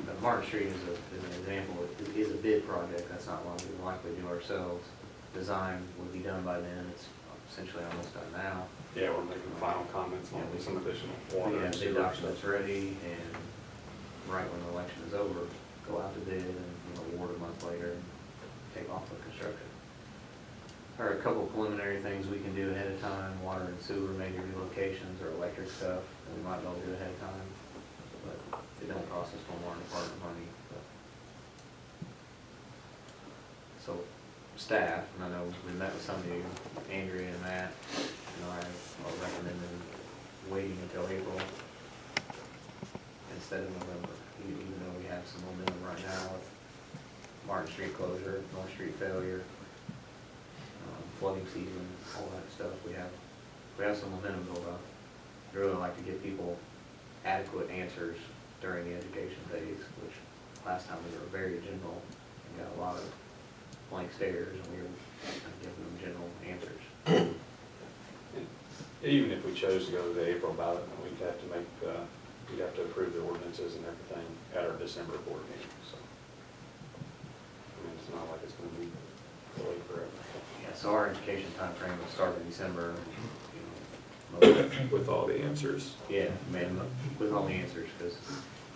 [SPEAKER 7] But Martin Street is an example, it is a bid project, that's not one we would likely do ourselves. Design would be done by then, it's essentially almost done now.
[SPEAKER 12] Yeah, we're making final comments on some additional
[SPEAKER 7] We
[SPEAKER 12] water and
[SPEAKER 7] have bid
[SPEAKER 12] sewer
[SPEAKER 7] documents
[SPEAKER 12] stuff.
[SPEAKER 7] ready, and right when the election is over, go out to bid and, you know, award a month later and take off the construction. There are a couple preliminary things we can do ahead of time, water and sewer, maybe relocations or electric stuff, that we might be able to do ahead of time. But it don't cost us more department money. So staff, and I know we met with some of you, Andrea and Matt, and I are recommending waiting until April instead of November, even though we have some momentum right now with Martin Street closure, North Street failure, flooding season, all that stuff. We have some momentum built up. I'd really like to give people adequate answers during the education phase, which last time we were very general and got a lot of blank stares, and we were kind of giving them general answers.
[SPEAKER 12] And even if we chose to go to the April ballot, we'd have to we'd have to approve the ordinances and everything at our December board meeting, so. I mean, it's not like it's gonna be delayed forever.
[SPEAKER 7] Yeah, so our education timeframe will start in December, you know,
[SPEAKER 2] With all the answers.
[SPEAKER 7] yeah, man, with all the answers, because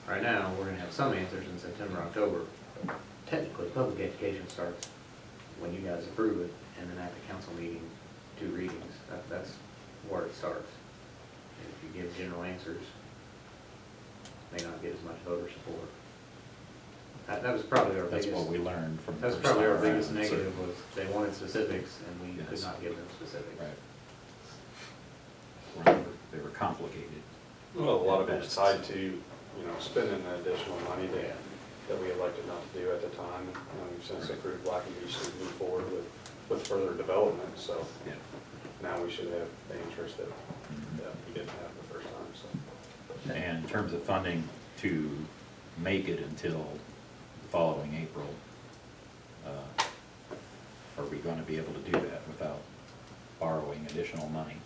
[SPEAKER 7] right now, we're gonna have some answers in September, October. Technically, public education starts when you guys approve it, and then at the council meeting, 2 readings. That's where it starts. And if you give general answers, may not get as much voter support. That was probably our
[SPEAKER 1] That's
[SPEAKER 7] biggest.
[SPEAKER 1] what we learned from the
[SPEAKER 7] That's
[SPEAKER 1] first
[SPEAKER 7] probably our
[SPEAKER 1] time around,
[SPEAKER 7] biggest negative,
[SPEAKER 1] so-
[SPEAKER 7] was they wanted specifics, and we could
[SPEAKER 1] Yes.
[SPEAKER 7] not give them specifics.
[SPEAKER 1] Right. Well, they were complicated.
[SPEAKER 12] Well, a lot of it's tied to, you know, spending the additional money
[SPEAKER 7] Yeah.
[SPEAKER 12] that we elected not to do at the time. And we've since approved Black and Beach to move forward with further development, so
[SPEAKER 1] Yeah.
[SPEAKER 12] now we should have the interest that we didn't have the first time, so.
[SPEAKER 1] And in terms of funding to make it until the following April, are we going to be able to do that without borrowing additional money,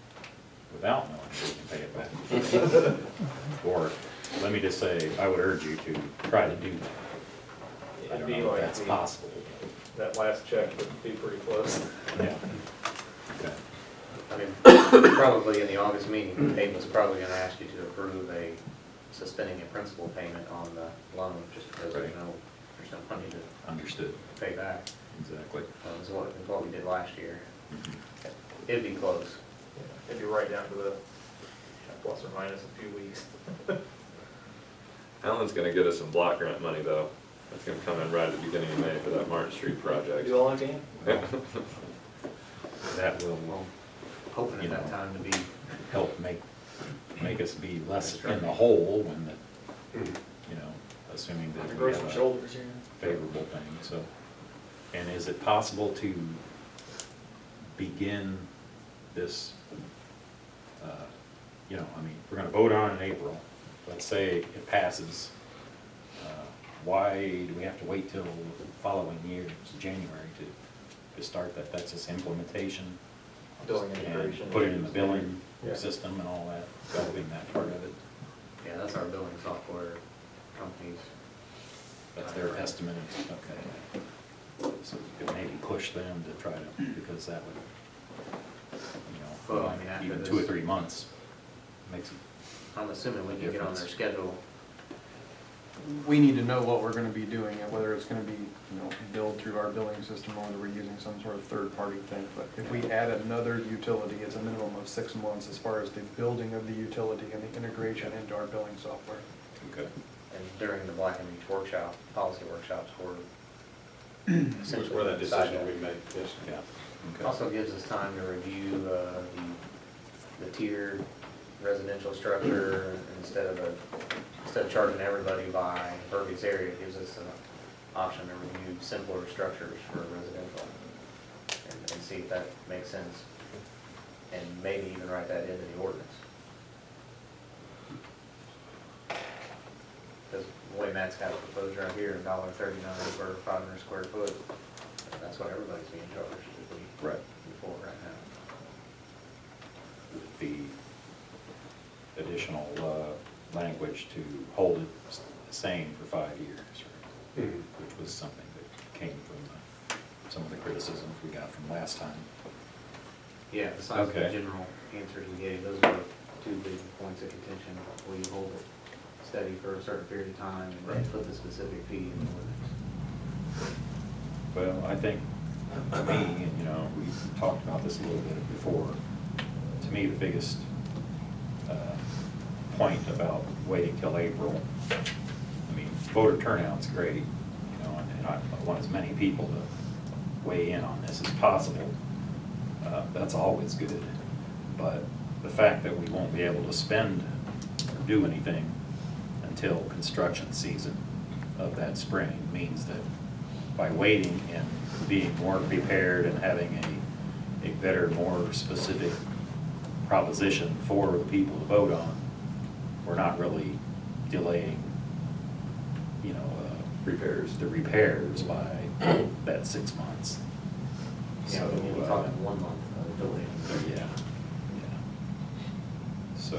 [SPEAKER 1] without knowing if we can pay it back? Or, let me just say, I would urge you to try to do that. I don't know if that's possible.
[SPEAKER 11] That last check would be pretty close.
[SPEAKER 1] Yeah. Okay.
[SPEAKER 7] I mean, probably in the August meeting, Dave was probably gonna ask you to approve suspending a principal payment on the loan, just because there's no money to
[SPEAKER 1] Understood.
[SPEAKER 7] pay back.
[SPEAKER 1] Exactly.
[SPEAKER 7] Is what we did last year.
[SPEAKER 1] Mhm.
[SPEAKER 7] It'd be close.
[SPEAKER 11] It'd be right down to the plus or minus a few weeks.
[SPEAKER 2] Alan's gonna get us some block grant money though. That's gonna come in right at the beginning of May for that Martin Street project.
[SPEAKER 4] Do all I can.
[SPEAKER 1] That will
[SPEAKER 7] Well, hoping
[SPEAKER 1] You
[SPEAKER 7] at that
[SPEAKER 1] know.
[SPEAKER 7] time to be,
[SPEAKER 1] help make us be less in the hole when the, you know, assuming that we
[SPEAKER 4] Grow
[SPEAKER 1] have
[SPEAKER 4] some
[SPEAKER 1] a
[SPEAKER 4] shoulders here.
[SPEAKER 1] favorable thing, so. And is it possible to begin this, you know, I mean, we're gonna vote on it in April, let's say it passes, why do we have to wait till the following year, January, to to start that, that's just implementation.
[SPEAKER 4] Billing
[SPEAKER 1] And
[SPEAKER 4] integration.
[SPEAKER 1] put it in the billing
[SPEAKER 9] Yeah.
[SPEAKER 1] system and all that, developing that part of it.
[SPEAKER 7] Yeah, that's our billing software companies.
[SPEAKER 1] That's their estimate, okay. So you could maybe push them to try to, because that would,
[SPEAKER 7] Well, I mean, after
[SPEAKER 1] even
[SPEAKER 7] this-
[SPEAKER 1] 2 or 3 months makes it.
[SPEAKER 7] I'm assuming we can get on their
[SPEAKER 1] Difference.
[SPEAKER 7] schedule.
[SPEAKER 13] We need to know what we're gonna be doing, and whether it's gonna be, billed through our billing system, or whether we're using some sort of third-party thing. But if we add another utility, it's a minimum of 6 months as far as the building of the utility and the integration into our billing software.
[SPEAKER 1] Okay.
[SPEAKER 7] And during the Black and Beach workshop, policy workshops, we're
[SPEAKER 3] Which where that decision will be made, yes.
[SPEAKER 1] Yeah. Okay.
[SPEAKER 7] Also gives us time to review the tiered residential structure instead of charging everybody by impervious area. It gives us an option to review simpler structures for residential and see if that makes sense. And maybe even write that into the ordinance. Because the way Matt's got it proposed right here, $1.39 per 500 square foot, that's what everybody's being charged
[SPEAKER 1] Right.
[SPEAKER 7] before right now.
[SPEAKER 1] With the additional language to hold it the same for 5 years, right?
[SPEAKER 3] Mhm.
[SPEAKER 1] Which was something that came from some of the criticisms we got from last time.
[SPEAKER 7] Yeah, besides the
[SPEAKER 1] Okay.
[SPEAKER 7] general answers we gave, those are the two big points of contention. Will you hold it steady for a certain period of time and then put the specific fee in the ordinance?
[SPEAKER 1] Well, I think, to me, we've talked about this a little bit before, to me, the biggest point about waiting till April, I mean, voter turnout's great, and I want as many people to weigh in on this as possible. That's always good. But the fact that we won't be able to spend or do anything until construction season of that spring means that by waiting and being more prepared and having a better, more specific proposition for the people to vote on, we're not really delaying, the repairs by that 6 months.
[SPEAKER 7] Yeah,
[SPEAKER 1] So,
[SPEAKER 7] we're talking 1 month delay.
[SPEAKER 1] yeah. So,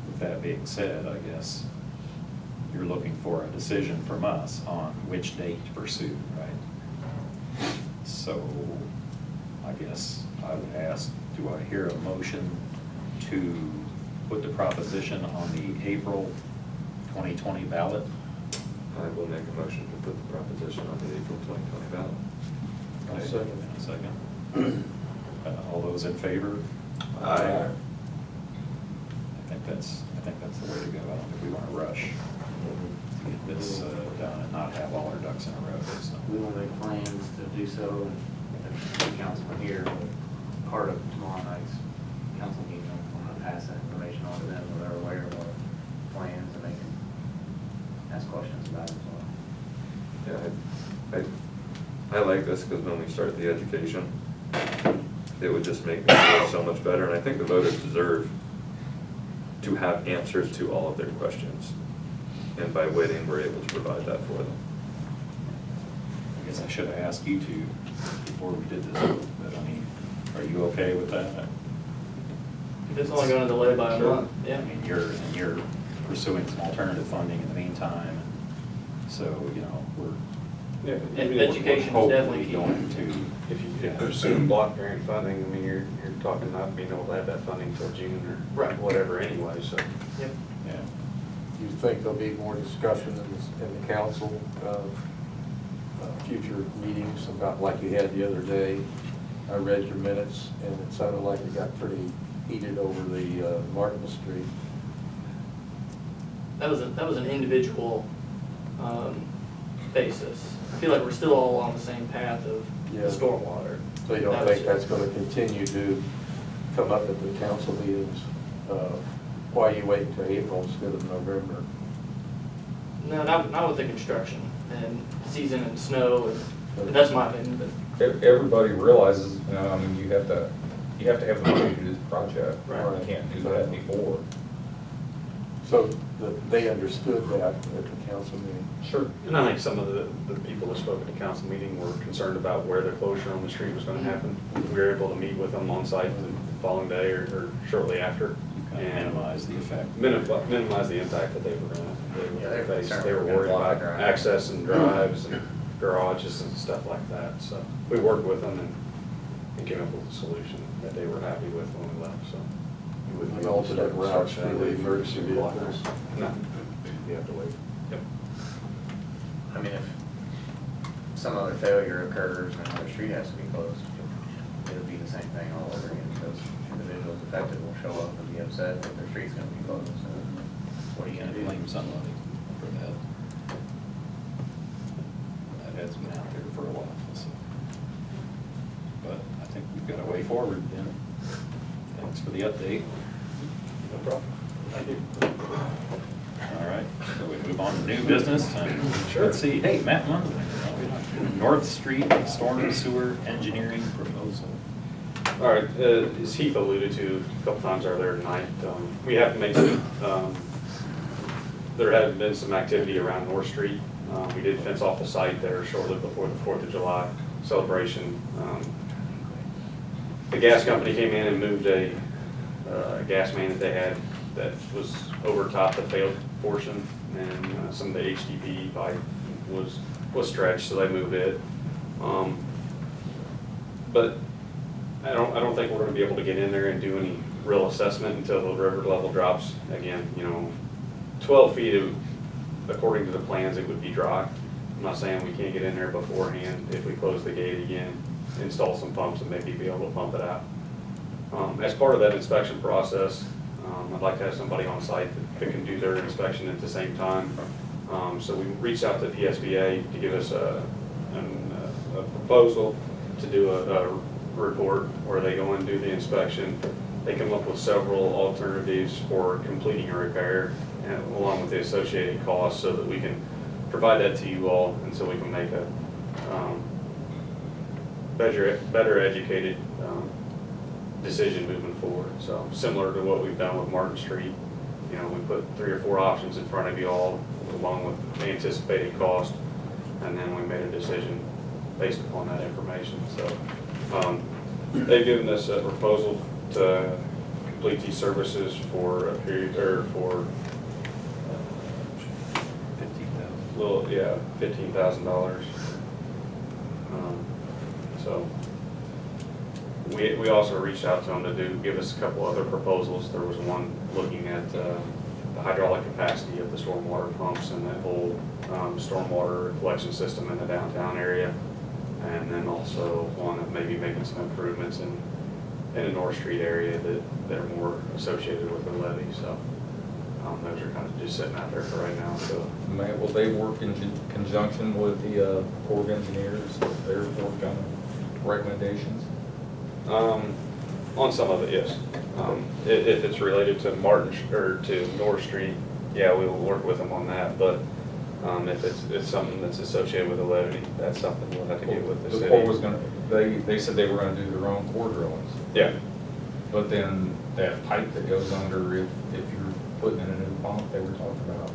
[SPEAKER 1] with that being said, I guess you're looking for a decision from us on which date to pursue, right? So, I guess I would ask, do I hear a motion to put the proposition on the April 2020 ballot?
[SPEAKER 2] I will make a motion to put the proposition on the April 2020 ballot.
[SPEAKER 5] I'll second.
[SPEAKER 1] In a second. All those in favor?
[SPEAKER 3] Aye.
[SPEAKER 1] I think that's the way to go. I don't think we want to rush to get this done and not have all our ducks in a row, so.
[SPEAKER 7] We will make plans to do so, and the councilman here, part of tomorrow night's council meeting, I'm gonna pass that information on to them, so they're aware of our plans, and they can ask questions about it as well.
[SPEAKER 2] Yeah, I like this because when we start the education, it would just make me feel so much better, and I think the voters deserve to have answers to all of their questions. And by waiting, we're able to provide that for them.
[SPEAKER 1] I guess I should have asked you two before we did this, but I mean, are you okay with that?
[SPEAKER 4] If it's only gonna delay by a month, yeah.
[SPEAKER 1] I mean, you're pursuing some alternative funding in the meantime, so, we're
[SPEAKER 3] Yeah,
[SPEAKER 4] Education is definitely
[SPEAKER 1] hopefully
[SPEAKER 4] key.
[SPEAKER 1] going to.
[SPEAKER 3] If you pursue block grant funding, I mean, you're talking not being able to have that funding till June or
[SPEAKER 4] Right.
[SPEAKER 3] whatever anyway, so.
[SPEAKER 4] Yep.
[SPEAKER 1] Yeah.
[SPEAKER 5] Do you think there'll be more discussion in the council, future meetings about like you had the other day? I read your minutes, and it sounded like it got pretty heated over the Martin Street.
[SPEAKER 4] That was an individual basis. I feel like we're still all on the same path of
[SPEAKER 5] Yeah.
[SPEAKER 4] the stormwater.
[SPEAKER 5] So you don't
[SPEAKER 4] That was
[SPEAKER 5] think that's gonna continue to come up at the council meetings? Why you wait until April instead of November?
[SPEAKER 4] No, not with the construction and season and snow, and that's my opinion, but
[SPEAKER 9] Everybody realizes, you have to have the money to do this project.
[SPEAKER 4] Right.
[SPEAKER 9] You can't do that before.
[SPEAKER 5] So that they understood that at the council meeting.
[SPEAKER 9] Sure.
[SPEAKER 12] And I think some of the people that spoke at the council meeting were concerned about where the closure on the street was gonna happen. We were able to meet with them on site the following day or shortly after.
[SPEAKER 1] Kind of
[SPEAKER 12] And
[SPEAKER 1] minimize the effect.
[SPEAKER 12] minimize the impact that they were
[SPEAKER 7] Yeah,
[SPEAKER 12] gonna
[SPEAKER 7] they were
[SPEAKER 12] face.
[SPEAKER 7] concerned
[SPEAKER 12] They were
[SPEAKER 7] we were
[SPEAKER 12] worried
[SPEAKER 7] gonna block
[SPEAKER 12] about
[SPEAKER 7] drive.
[SPEAKER 12] access and drives and garages and stuff like that. So we worked with them and came up with a solution that they were happy with when we left, so.
[SPEAKER 5] You wouldn't be alternate routes for the emergency vehicles.
[SPEAKER 12] No, you have to wait. Yep.
[SPEAKER 7] I mean, if some other failure occurs and the street has to be closed, it'll be the same thing all over again, because individuals affected will show up and be upset that their street's gonna be closed, so what are you gonna do?
[SPEAKER 1] Blame somebody for that. That has been out there for a while, so. But I think we've got a way forward then. Thanks for the update.
[SPEAKER 12] No problem. Thank you.
[SPEAKER 1] All right, so we move on to new business. And let's see, hey, Matt Lundberg, North Street Storm Sewer Engineering Proposal.
[SPEAKER 12] All right, as Heath alluded to a couple times earlier tonight, we have made some, there have been some activity around North Street. We did fence off the site there shortly before the 4th of July celebration. The gas company came in and moved a gas main that they had that was over top the failed portion, and some of the HDPE pipe was stretched, so they moved it. But I don't think we're gonna be able to get in there and do any real assessment until the river level drops. Again, 12 feet, according to the plans, it would be dry. I'm not saying we can't get in there beforehand if we close the gate again, install some pumps and maybe be able to pump it out. As part of that inspection process, I'd like to have somebody on site that can do their inspection at the same time. So we reached out to PSBA to give us a proposal to do a report where they go and do the inspection. They come up with several alternatives for completing a repair, and along with the associated costs, so that we can provide that to you all, and so we can make a better educated decision moving forward. So similar to what we've done with Martin Street, we put 3 or 4 options in front of you all, along with the anticipated cost, and then we made a decision based upon that information. So they've given us a proposal to complete these services for a period, or for $15,000. So we also reached out to them to give us a couple other proposals. There was one looking at the hydraulic capacity of the stormwater pumps and that whole stormwater collection system in the downtown area. And then also one of maybe making some improvements in the North Street area that are more associated with the levee. So those are kind of just sitting out there for right now. So
[SPEAKER 9] Matt, will they work in conjunction with the Corps of Engineers, their work on recommendations?
[SPEAKER 12] On some of it, yes. If it's related to to North Street, yeah, we will work with them on that. But if it's something that's associated with the levee, that's something we'll have to get with the city.
[SPEAKER 9] The Corps was they said they were gonna do their own core drillings.
[SPEAKER 12] Yeah.
[SPEAKER 9] But then that pipe that goes under, if you're putting in a new pump, they were talking about,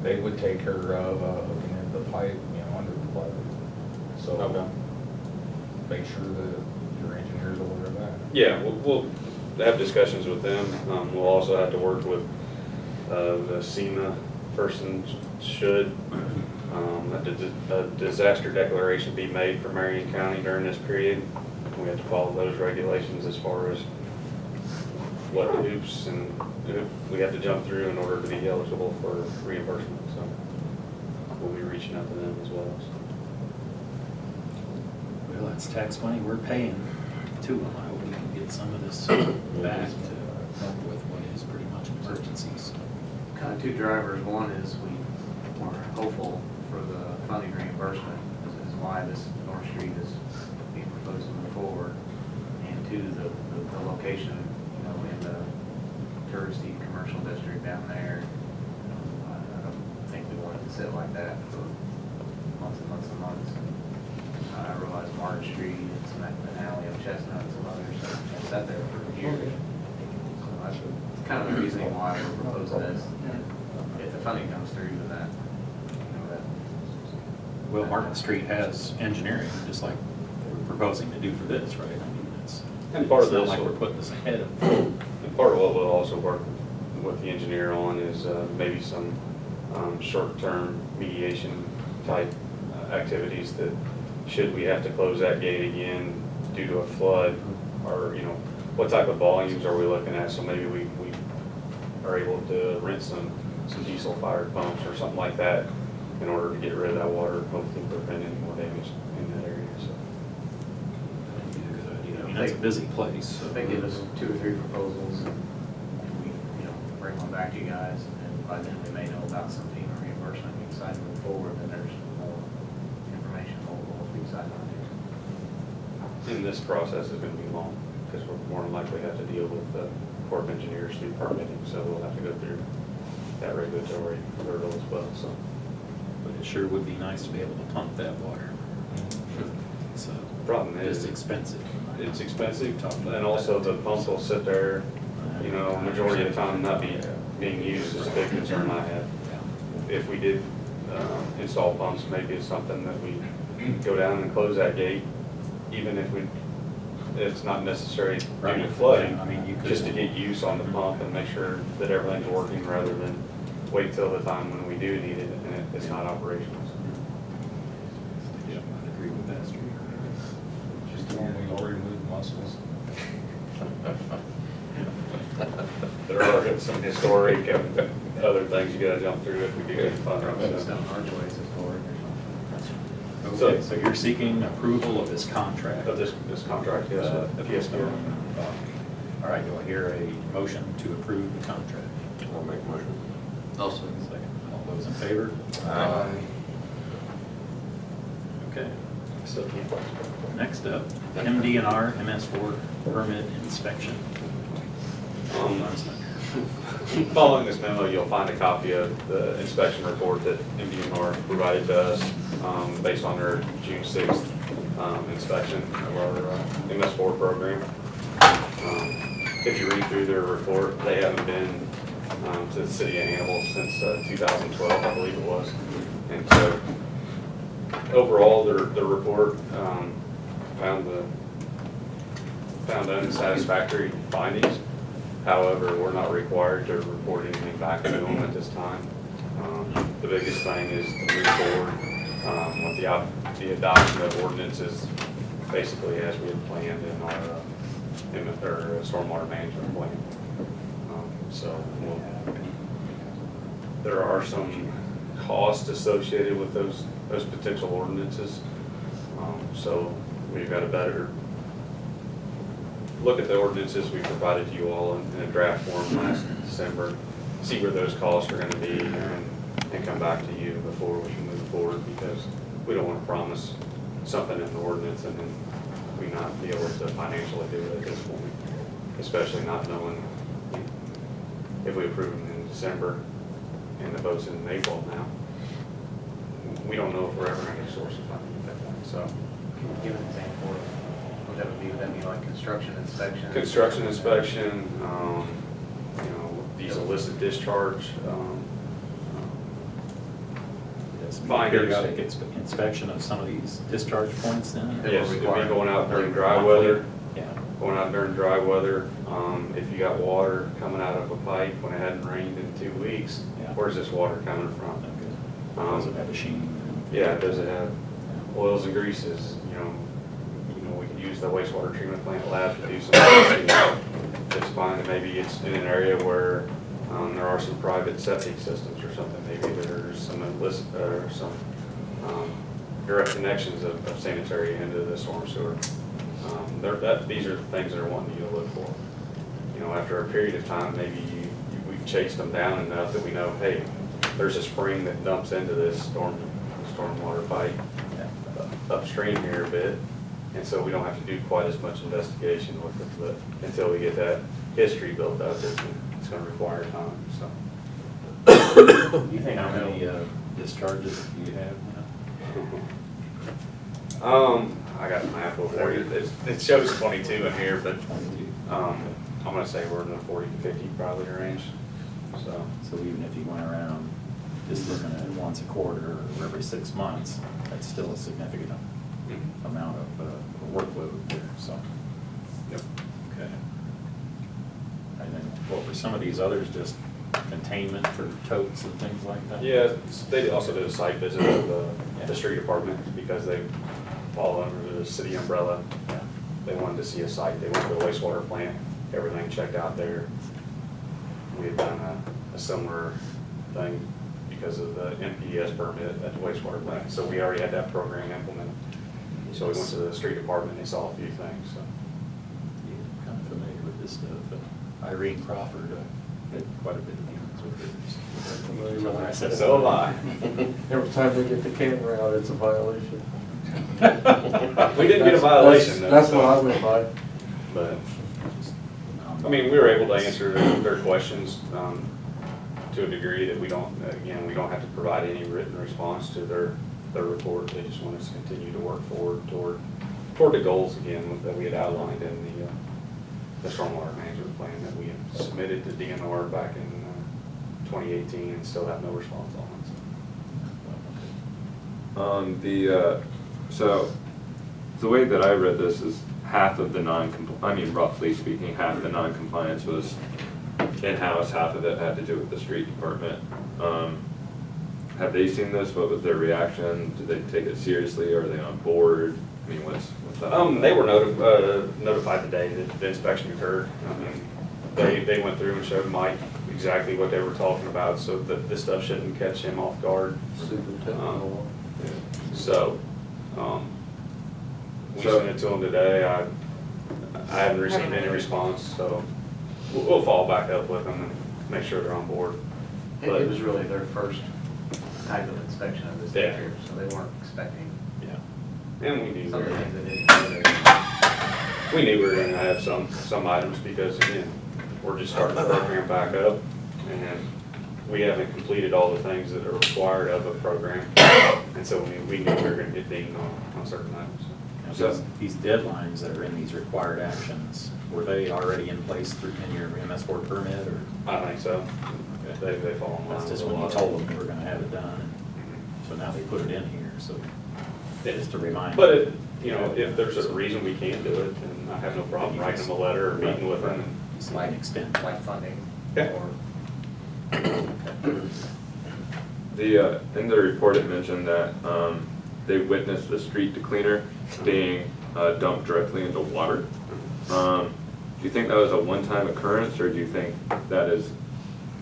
[SPEAKER 9] they would take care of hooking in the pipe, under the levee. So
[SPEAKER 12] Okay.
[SPEAKER 9] make sure that your engineers are aware of that.
[SPEAKER 12] Yeah, we'll have discussions with them. We'll also have to work with the SEMA person should a disaster declaration be made for Marion County during this period. We have to follow those regulations as far as what hoops and we have to jump through in order to be eligible for reimbursement. So we'll be reaching out to them as well. So.
[SPEAKER 1] Well, that's tax money we're paying to them. I hope we can get some of this back to help with what is pretty much emergencies.
[SPEAKER 7] Kind of 2 drivers. One is we're hopeful for the funding reimbursement is why this North Street is being proposed to move forward. And 2, the location, in the touristy commercial district down there. I don't think we want it to sit like that for months and months and months. I realize Martin Street and some an alley of Chestnut and some others have sat there for years. So that's kind of the reasoning why we're proposing this. funding comes through to that, that.
[SPEAKER 1] Well, Market Street has engineering, just like we're proposing to do for this, right? I mean, it's,
[SPEAKER 12] And part of
[SPEAKER 1] it's not
[SPEAKER 12] this
[SPEAKER 1] like
[SPEAKER 12] will-
[SPEAKER 1] we're putting this ahead of.
[SPEAKER 12] And part of what we'll also work with the engineer on is maybe some short-term mediation type activities that should we have to close that gate again due to a flood, or, what type of volumes are we looking at? So maybe we are able to rent some diesel-fired pumps or something like that in order to get rid of that water, hopefully prevent any more damage in that area, so.
[SPEAKER 1] I mean, that's a busy place.
[SPEAKER 7] So if they give us 2 or 3 proposals, and we, bring one back to you guys, and by then we may know about some FEMA reimbursement, we decide to move forward, then there's more information, we'll decide on it.
[SPEAKER 12] And this process is gonna be long, because we're more than likely have to deal with the Corps of Engineers through permitting, so we'll have to go through that regulatory hurdle as well, so.
[SPEAKER 1] But it sure would be nice to be able to pump that water. So,
[SPEAKER 12] Problem is,
[SPEAKER 1] it's expensive.
[SPEAKER 12] it's expensive, and also the pumps will sit there, majority of the time not being used is a big concern I have. If we did install pumps, maybe it's something that we go down and close that gate, even if it's not necessary due to
[SPEAKER 1] Right.
[SPEAKER 12] flooding,
[SPEAKER 1] I mean, you could-
[SPEAKER 12] just to get use on the pump and make sure that everything's working rather than wait till the time when we do need it and it's not operational.
[SPEAKER 1] Yeah, I'd agree with that, Street.
[SPEAKER 9] Just the one we already moved muscles.
[SPEAKER 12] There are some historic and other things you gotta jump through if we do get funding.
[SPEAKER 7] It's down Archways is forward.
[SPEAKER 1] Okay, so you're seeking approval of this contract?
[SPEAKER 12] Of this contract, yes, with PSQ.
[SPEAKER 1] All right, do I hear a motion to approve the contract?
[SPEAKER 3] I'll make a motion.
[SPEAKER 5] I'll second.
[SPEAKER 1] Second. All those in favor? Okay, so next up, the MDNR MS4 permit inspection.
[SPEAKER 12] Following this memo, you'll find a copy of the inspection report that MDNR provided to us based on their June 6th inspection of our MS4 program. If you read through their report, they haven't been to the city of Hannibal since 2012, I believe it was. And so overall, their report found unsatisfactory findings. However, we're not required to report anything back to them at this time. The biggest thing is to move forward with the adoption of ordinances, basically as we had planned in our stormwater management plan. There are some costs associated with those potential ordinances. So we've got a better look at the ordinances we provided you all in a draft form last December, see where those costs are gonna be, and come back to you before we can move forward, because we don't wanna promise something in the ordinance and then we not be able to financially do it at this point, especially not knowing if we approve them in December and the vote's in April now. We don't know if we're ever gonna get a source of funding at that point, so.
[SPEAKER 7] Can you give an example of what that would be? Would that be like construction inspection?
[SPEAKER 12] Construction inspection, these illicit discharge, findings.
[SPEAKER 1] Periodic inspection of some of these discharge points then?
[SPEAKER 12] Yes, it'd be going out during dry weather,
[SPEAKER 1] Yeah.
[SPEAKER 12] going out during dry weather. If you got water coming out of a pipe when it hadn't rained in 2 weeks,
[SPEAKER 1] Yeah.
[SPEAKER 12] where's this water coming from?
[SPEAKER 1] Does it have a sheen?
[SPEAKER 12] Yeah, does it have oils and greases? We could use the wastewater treatment plant lab to do some testing. It's fine, maybe it's in an area where there are some private septic systems or something. Maybe there's some illicit, or some direct connections of sanitary into the storm sewer. These are the things that are wanting you to look for. After a period of time, maybe we've chased them down enough that we know, hey, there's a spring that dumps into this stormwater pipe upstream here a bit, and so we don't have to do quite as much investigation with it, but until we get that history built up, it's gonna require time, so.
[SPEAKER 1] You think how many discharges do you have now?
[SPEAKER 12] I got a map over there. It shows 22 in here, but
[SPEAKER 1] 22.
[SPEAKER 12] I'm gonna say we're in the 40 to 50 probably range, so.
[SPEAKER 1] So even if you went around just looking at it once a quarter or every 6 months, that's still a significant amount of workload there, so.
[SPEAKER 12] Yep.
[SPEAKER 1] Okay. And then what were some of these others, just containment for totes and things like that?
[SPEAKER 12] Yeah, they also did a site visit of the street department because they fall under the city umbrella.
[SPEAKER 1] Yeah.
[SPEAKER 12] They wanted to see a site, they went to the wastewater plant, everything checked out there. We had done a similar thing because of the NPDES permit at the wastewater plant, so we already had that program implemented. So we went to the street department, they saw a few things, so.
[SPEAKER 1] Yeah, kind of familiar with this stuff. Irene Crawford did quite a bit of dealings with it. So when I said,
[SPEAKER 12] So have I.
[SPEAKER 5] Every time they get the camera out, it's a violation.
[SPEAKER 12] We didn't get a violation though.
[SPEAKER 5] That's
[SPEAKER 12] so-
[SPEAKER 5] what I went by.
[SPEAKER 12] But, I mean, we were able to answer their questions to a degree that we don't have to provide any written response to their report. They just want us to continue to work forward toward the goals again that we had outlined in the stormwater management plan that we had submitted to DNR back in 2018 and still have no response on it.
[SPEAKER 2] So the way that I read this is half of the roughly speaking, half the non-compliance was in-house, half of it had to do with the street department. Have they seen this? What was their reaction? Did they take it seriously? Are they on board? I mean, what's that?
[SPEAKER 12] They were notified the day that the inspection occurred. I mean, they went through and showed Mike exactly what they were talking about, so that this stuff shouldn't catch him off guard.
[SPEAKER 5] Superintendent.
[SPEAKER 12] So, we sent it to him today. I haven't received any response, so we'll follow back up with them and make sure they're on board.
[SPEAKER 7] It was really their first type of inspection of this
[SPEAKER 12] Yeah.
[SPEAKER 7] year, so they weren't expecting
[SPEAKER 12] Yeah. And we knew
[SPEAKER 7] some
[SPEAKER 12] we
[SPEAKER 7] of the
[SPEAKER 12] were,
[SPEAKER 7] things they didn't do.
[SPEAKER 12] we knew we were gonna have some items because again, we're just starting the program back up and we haven't completed all the things that are required of a program. And so we knew we were gonna get dinged on certain items.
[SPEAKER 1] Now, these deadlines that are in these required actions, were they already in place in your MS4 permit, or?
[SPEAKER 12] I think so. They fall in line.
[SPEAKER 1] That's just
[SPEAKER 12] with a
[SPEAKER 1] when you
[SPEAKER 12] lot
[SPEAKER 1] told
[SPEAKER 12] of-
[SPEAKER 1] them you were gonna have it done, and so now they put it in here, so just to remind.
[SPEAKER 12] But if there's a reason we can't do it, then I have no problem writing them a letter or meeting with them.
[SPEAKER 1] You see an extent.
[SPEAKER 7] Like funding
[SPEAKER 12] Yeah.
[SPEAKER 7] or
[SPEAKER 2] In the report, it mentioned that they witnessed the street cleaner being dumped directly into water. Do you think that was a one-time occurrence, or do you think that is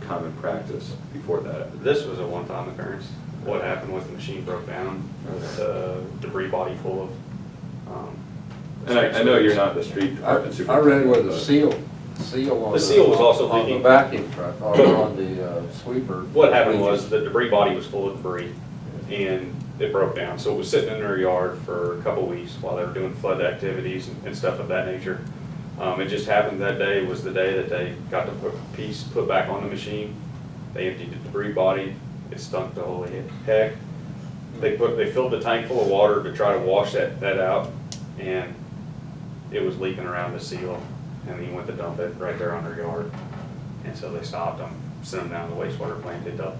[SPEAKER 2] common practice before that?
[SPEAKER 12] This was a one-time occurrence. What happened was the machine broke down, the debris body full of.
[SPEAKER 2] And I know you're not the street department
[SPEAKER 5] I
[SPEAKER 2] superintendent.
[SPEAKER 5] read where the
[SPEAKER 2] but-
[SPEAKER 5] seal on
[SPEAKER 12] The seal was also
[SPEAKER 5] on the
[SPEAKER 12] leaking.
[SPEAKER 5] vacuum truck, or on the sweeper.
[SPEAKER 12] What happened was the debris body was full of debris and it broke down. So it was sitting in their yard for a couple weeks while they were doing flood activities and stuff of that nature. It just happened that day was the day that they got the piece put back on the machine. They emptied the debris body. It stunk to holy heck. They filled the tank full of water to try to wash that out, and it was leaking around the seal. And he went to dump it right there on their yard. And so they stopped them, sent them down to the wastewater plant, they dumped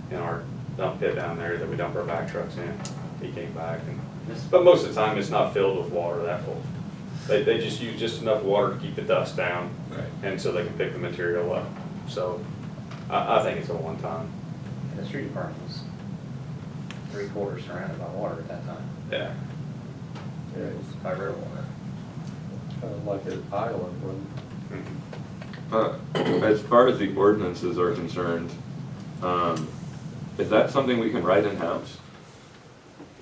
[SPEAKER 12] in our dump pit down there that we dump our back trucks in. He came back, but most of the time it's not filled with water that full. They just use just enough water to keep the dust down,
[SPEAKER 1] Right.
[SPEAKER 12] and so they can pick the material up. So I think it's a one time.
[SPEAKER 7] And the street department was 3/4 surrounded by water at that time,
[SPEAKER 12] Yeah.
[SPEAKER 5] Yeah, it's
[SPEAKER 7] by river water.
[SPEAKER 5] kind of like an island, when
[SPEAKER 2] As far as the ordinances are concerned, is that something we can write in-house?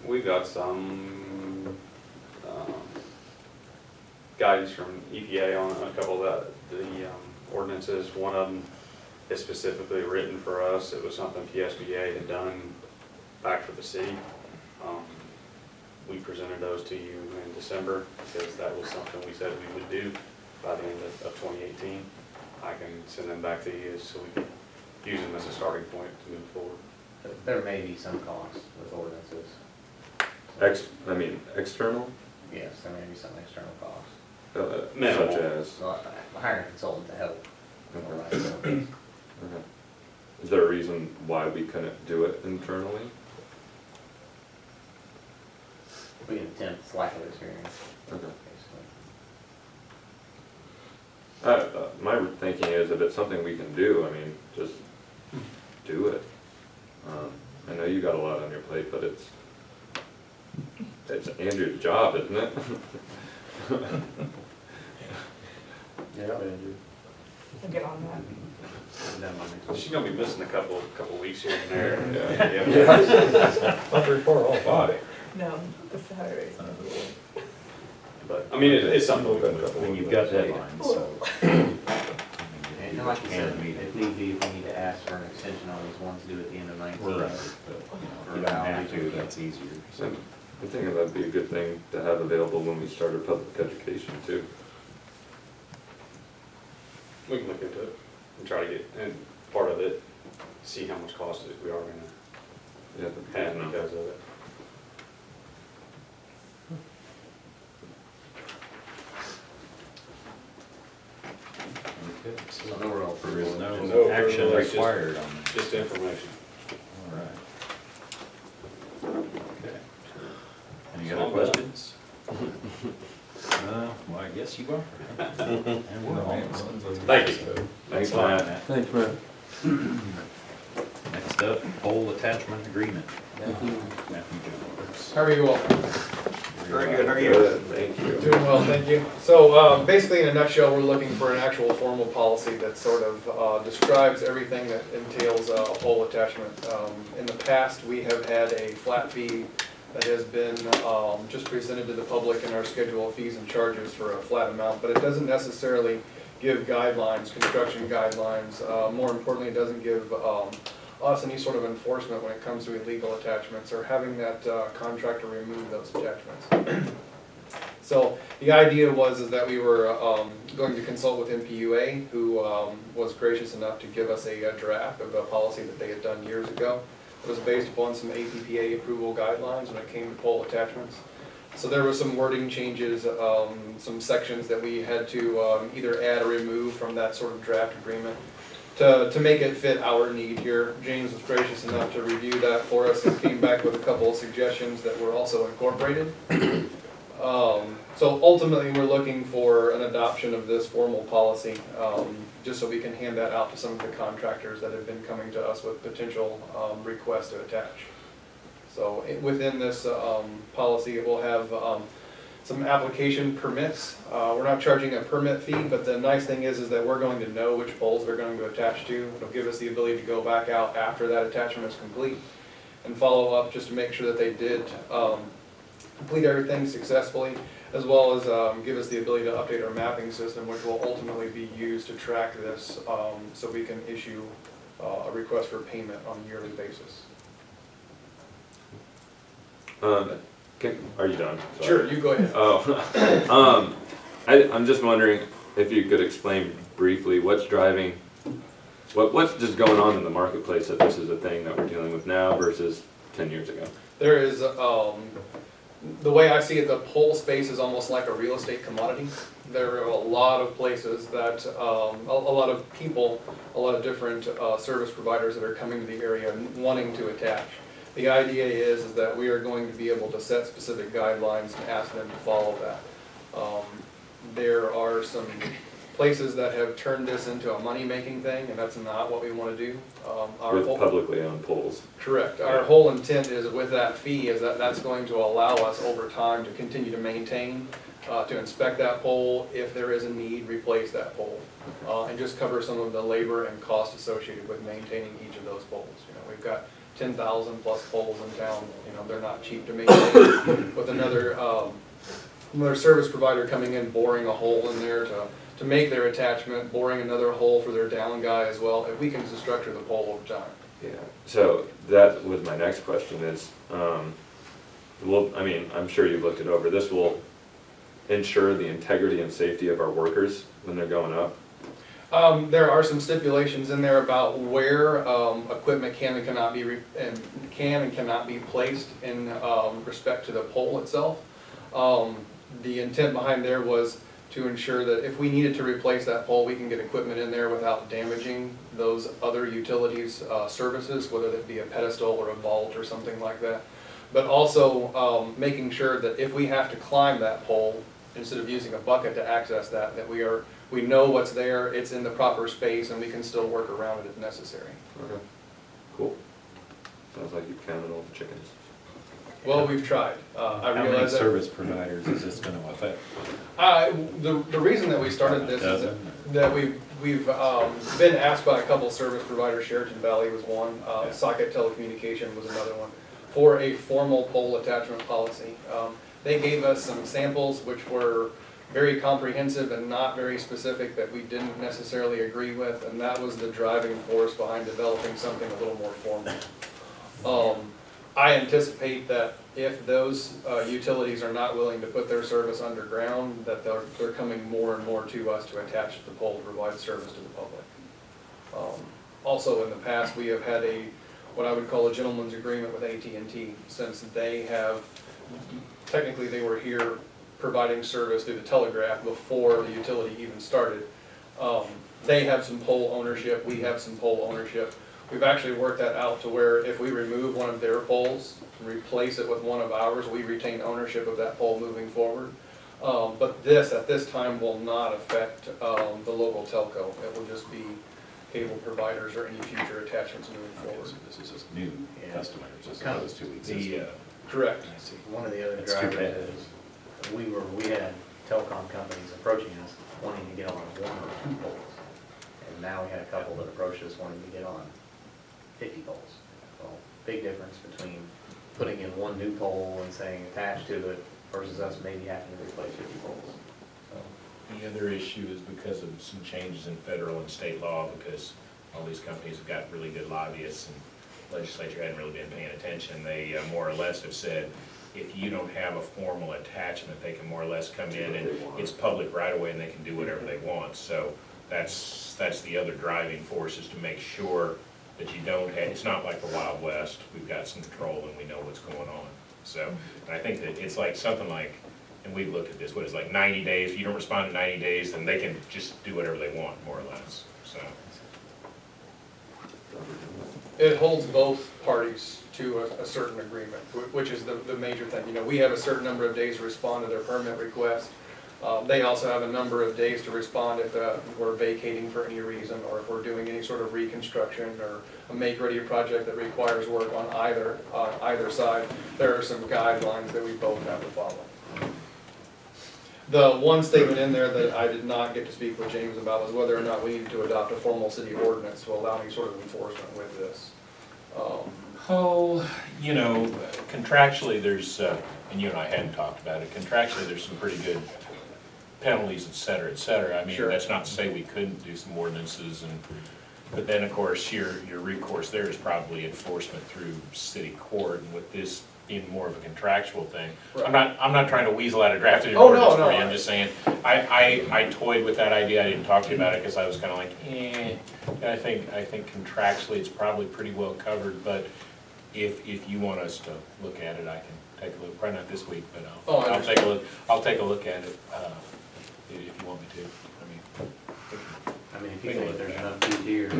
[SPEAKER 12] We've got some guidance from EPA on a couple of the ordinances. One of them is specifically written for us. It was something PSBA had done back for the city. We presented those to you in December because that was something we said we would do by the end of 2018. I can send them back to you so we can use them as a starting point to move forward.
[SPEAKER 7] There may be some costs with ordinances.
[SPEAKER 2] External,
[SPEAKER 7] Yes, there may be some external costs.
[SPEAKER 12] Minimal.
[SPEAKER 2] such as?
[SPEAKER 7] So hire a consultant to help. All right, so
[SPEAKER 2] Okay. Is there a reason why we couldn't do it internally?
[SPEAKER 7] We can attempt lack of experience,
[SPEAKER 2] Okay.
[SPEAKER 7] basically.
[SPEAKER 2] My thinking is if it's something we can do, I mean, just do it. I know you got a lot on your plate, but it's Andrew's job, isn't it?
[SPEAKER 5] Yeah, Andrew.
[SPEAKER 8] We'll get on that.
[SPEAKER 12] She's gonna be missing a couple weeks here and there.
[SPEAKER 2] Yeah.
[SPEAKER 9] Not very far off, bye.
[SPEAKER 8] No, the Saturdays.
[SPEAKER 12] But, I mean, it's something we can do.
[SPEAKER 1] I mean, you've got deadlines, so.
[SPEAKER 7] And like you said, if need be, if we need to ask for an extension on these ones due at the end of 19.
[SPEAKER 1] Right, but, if you don't have to, that's easier.
[SPEAKER 2] So I'm thinking that'd be a good thing to have available when we start our public education too.
[SPEAKER 12] We can look into it and try to get, and part of it, see how much cost we are gonna
[SPEAKER 2] Yeah.
[SPEAKER 12] have because of it.
[SPEAKER 1] Okay,
[SPEAKER 7] So no real
[SPEAKER 1] there is
[SPEAKER 7] approval.
[SPEAKER 1] no
[SPEAKER 12] No
[SPEAKER 1] action
[SPEAKER 12] approval, it's just-
[SPEAKER 1] required on this.
[SPEAKER 12] Just information.
[SPEAKER 1] All right. Okay. Any other questions? Well, I guess you are. And we're almost.
[SPEAKER 12] Thank you.
[SPEAKER 2] Thanks,
[SPEAKER 1] a lot,
[SPEAKER 2] Matt.
[SPEAKER 5] Thanks, Matt.
[SPEAKER 1] Next up, pole attachment agreement.
[SPEAKER 5] Matthew.
[SPEAKER 1] Matthew Jones.
[SPEAKER 14] How are you all?
[SPEAKER 1] Very good, how are
[SPEAKER 2] Good, thank you.
[SPEAKER 14] Doing well, thank you. So basically, in a nutshell, we're looking for an actual formal policy that sort of describes everything that entails a pole attachment. In the past, we have had a flat fee that has been just presented to the public in our schedule of fees and charges for a flat amount, but it doesn't necessarily give guidelines, construction guidelines. More importantly, it doesn't give us any sort of enforcement when it comes to illegal attachments or having that contractor remove those attachments. So the idea was that we were going to consult with MPUA, who was gracious enough to give us a draft of a policy that they had done years ago. It was based upon some APPA approval guidelines when it came to pole attachments. So there were some wording changes, some sections that we had to either add or remove from that sort of draft agreement to make it fit our need here. James was gracious enough to review that for us and came back with a couple of suggestions that were also incorporated. So ultimately, we're looking for an adoption of this formal policy, just so we can hand that out to some of the contractors that have been coming to us with potential requests to attach. So within this policy, it will have some application permits. We're not charging a permit fee, but the nice thing is that we're going to know which poles they're going to attach to. It'll give us the ability to go back out after that attachment is complete and follow up just to make sure that they did complete everything successfully, as well as give us the ability to update our mapping system, which will ultimately be used to track this so we can issue a request for payment on a yearly basis.
[SPEAKER 2] Are you done? Sorry.
[SPEAKER 14] Sure, you go ahead.
[SPEAKER 2] Oh, I'm just wondering if you could explain briefly what's driving, what's just going on in the marketplace that this is a thing that we're dealing with now versus 10 years ago?
[SPEAKER 14] There is, the way I see it, the pole space is almost like a real estate commodity. There are a lot of places that, a lot of people, a lot of different service providers that are coming to the area wanting to attach. The idea is that we are going to be able to set specific guidelines and ask them to follow that. There are some places that have turned this into a money-making thing, and that's not what we want to do.
[SPEAKER 2] With publicly owned poles.
[SPEAKER 14] Correct. Our whole intent is with that fee is that that's going to allow us over time to continue to maintain, to inspect that pole, if there is a need, replace that pole, and just cover some of the labor and cost associated with maintaining each of those poles. You know, we've got 10,000 plus poles in town. You know, they're not cheap to maintain. With another service provider coming in, boring a hole in there to make their attachment, boring another hole for their down guy as well, if we can structure the pole over time.
[SPEAKER 2] Yeah, so that was my next question is, well, I mean, I'm sure you've looked it over. This will ensure the integrity and safety of our workers when they're going up?
[SPEAKER 14] There are some stipulations in there about where equipment can and cannot be placed in respect to the pole itself. The intent behind there was to ensure that if we needed to replace that pole, we can get equipment in there without damaging those other utilities, services, whether that be a pedestal or a vault or something like that. But also, making sure that if we have to climb that pole, instead of using a bucket to access that, we know what's there, it's in the proper space, and we can still work around it if necessary.
[SPEAKER 2] Okay. Cool. Sounds like you've counted all the chickens.
[SPEAKER 14] Well, we've tried. I
[SPEAKER 1] How many
[SPEAKER 14] realize that.
[SPEAKER 1] service providers is this gonna affect?
[SPEAKER 14] The reason that we started this is
[SPEAKER 1] Dozen?
[SPEAKER 14] that we've been asked by a couple service providers, Sheraton Valley was one,
[SPEAKER 1] Yeah.
[SPEAKER 14] Socket Telecommunication was another one, for a formal pole attachment policy. They gave us some samples which were very comprehensive and not very specific that we didn't necessarily agree with, and that was the driving force behind developing something a little more formal. I anticipate that if those utilities are not willing to put their service underground, that they're coming more and more to us to attach the pole to provide service to the public. Also, in the past, we have had what I would call a gentleman's agreement with AT&T, since they have, technically they were here providing service through the telegraph before the utility even started. They have some pole ownership, we have some pole ownership. We've actually worked that out to where if we remove one of their poles and replace it with one of ours, we retain ownership of that pole moving forward. But this, at this time, will not affect the local telco. It will just be cable providers or any future attachments moving
[SPEAKER 1] Okay,
[SPEAKER 14] forward.
[SPEAKER 1] so this is just new customers as
[SPEAKER 7] Kind of
[SPEAKER 1] opposed to existing.
[SPEAKER 14] Correct.
[SPEAKER 1] I see.
[SPEAKER 7] One of the other
[SPEAKER 1] That's too
[SPEAKER 7] drivers
[SPEAKER 1] bad.
[SPEAKER 7] is, we had telecom companies approaching us wanting to get on 1 or 2 poles. And now we had a couple that approached us wanting to get on 50 poles. Well, big difference between putting in 1 new pole and saying attached to it versus us maybe having to replace 50 poles. So,
[SPEAKER 15] The other issue is because of some changes in federal and state law, because all these companies have got really good lobbyists and legislature hadn't really been paying attention. They more or less have said, if you don't have a formal attachment, they can more or less come in and it's public right away and they can do whatever they want. So that's the other driving force, is to make sure that you don't have, it's not like the Wild West. We've got some control and we know what's going on. So, and I think that it's like something like, and we've looked at this, what is it, like 90 days, if you don't respond in 90 days, then they can just do whatever they want, more or less, so.
[SPEAKER 14] It holds both parties to a certain agreement, which is the major thing. You know, we have a certain number of days to respond to their permit request. They also have a number of days to respond if we're vacating for any reason, or if we're doing any sort of reconstruction or a make-ready project that requires work on either side. There are some guidelines that we both have to follow. The one statement in there that I did not get to speak with James about was whether or not we needed to adopt a formal city ordinance to allow any sort of enforcement with this.
[SPEAKER 15] Oh, you know, contractually, there's, and you and I hadn't talked about it, contractually, there's some pretty good penalties, et cetera, et cetera. I mean,
[SPEAKER 14] Sure.
[SPEAKER 15] that's not to say we couldn't do some ordinances, but then, of course, your recourse there is probably enforcement through city court, and with this being more of a contractual thing.
[SPEAKER 14] Right.
[SPEAKER 15] I'm not trying to weasel out a drafted
[SPEAKER 14] Oh, no,
[SPEAKER 15] ordinance
[SPEAKER 14] no,
[SPEAKER 15] for you, I'm just saying, I toyed with that idea, I didn't talk to you about it, because I was kinda like, I think contractually it's probably pretty well covered, but if you want us to look at it, I can take a look, probably not this week, but
[SPEAKER 14] Oh, I
[SPEAKER 15] I'll take a look, at it, if you want me to,
[SPEAKER 7] I mean, if you think there's enough teeth here.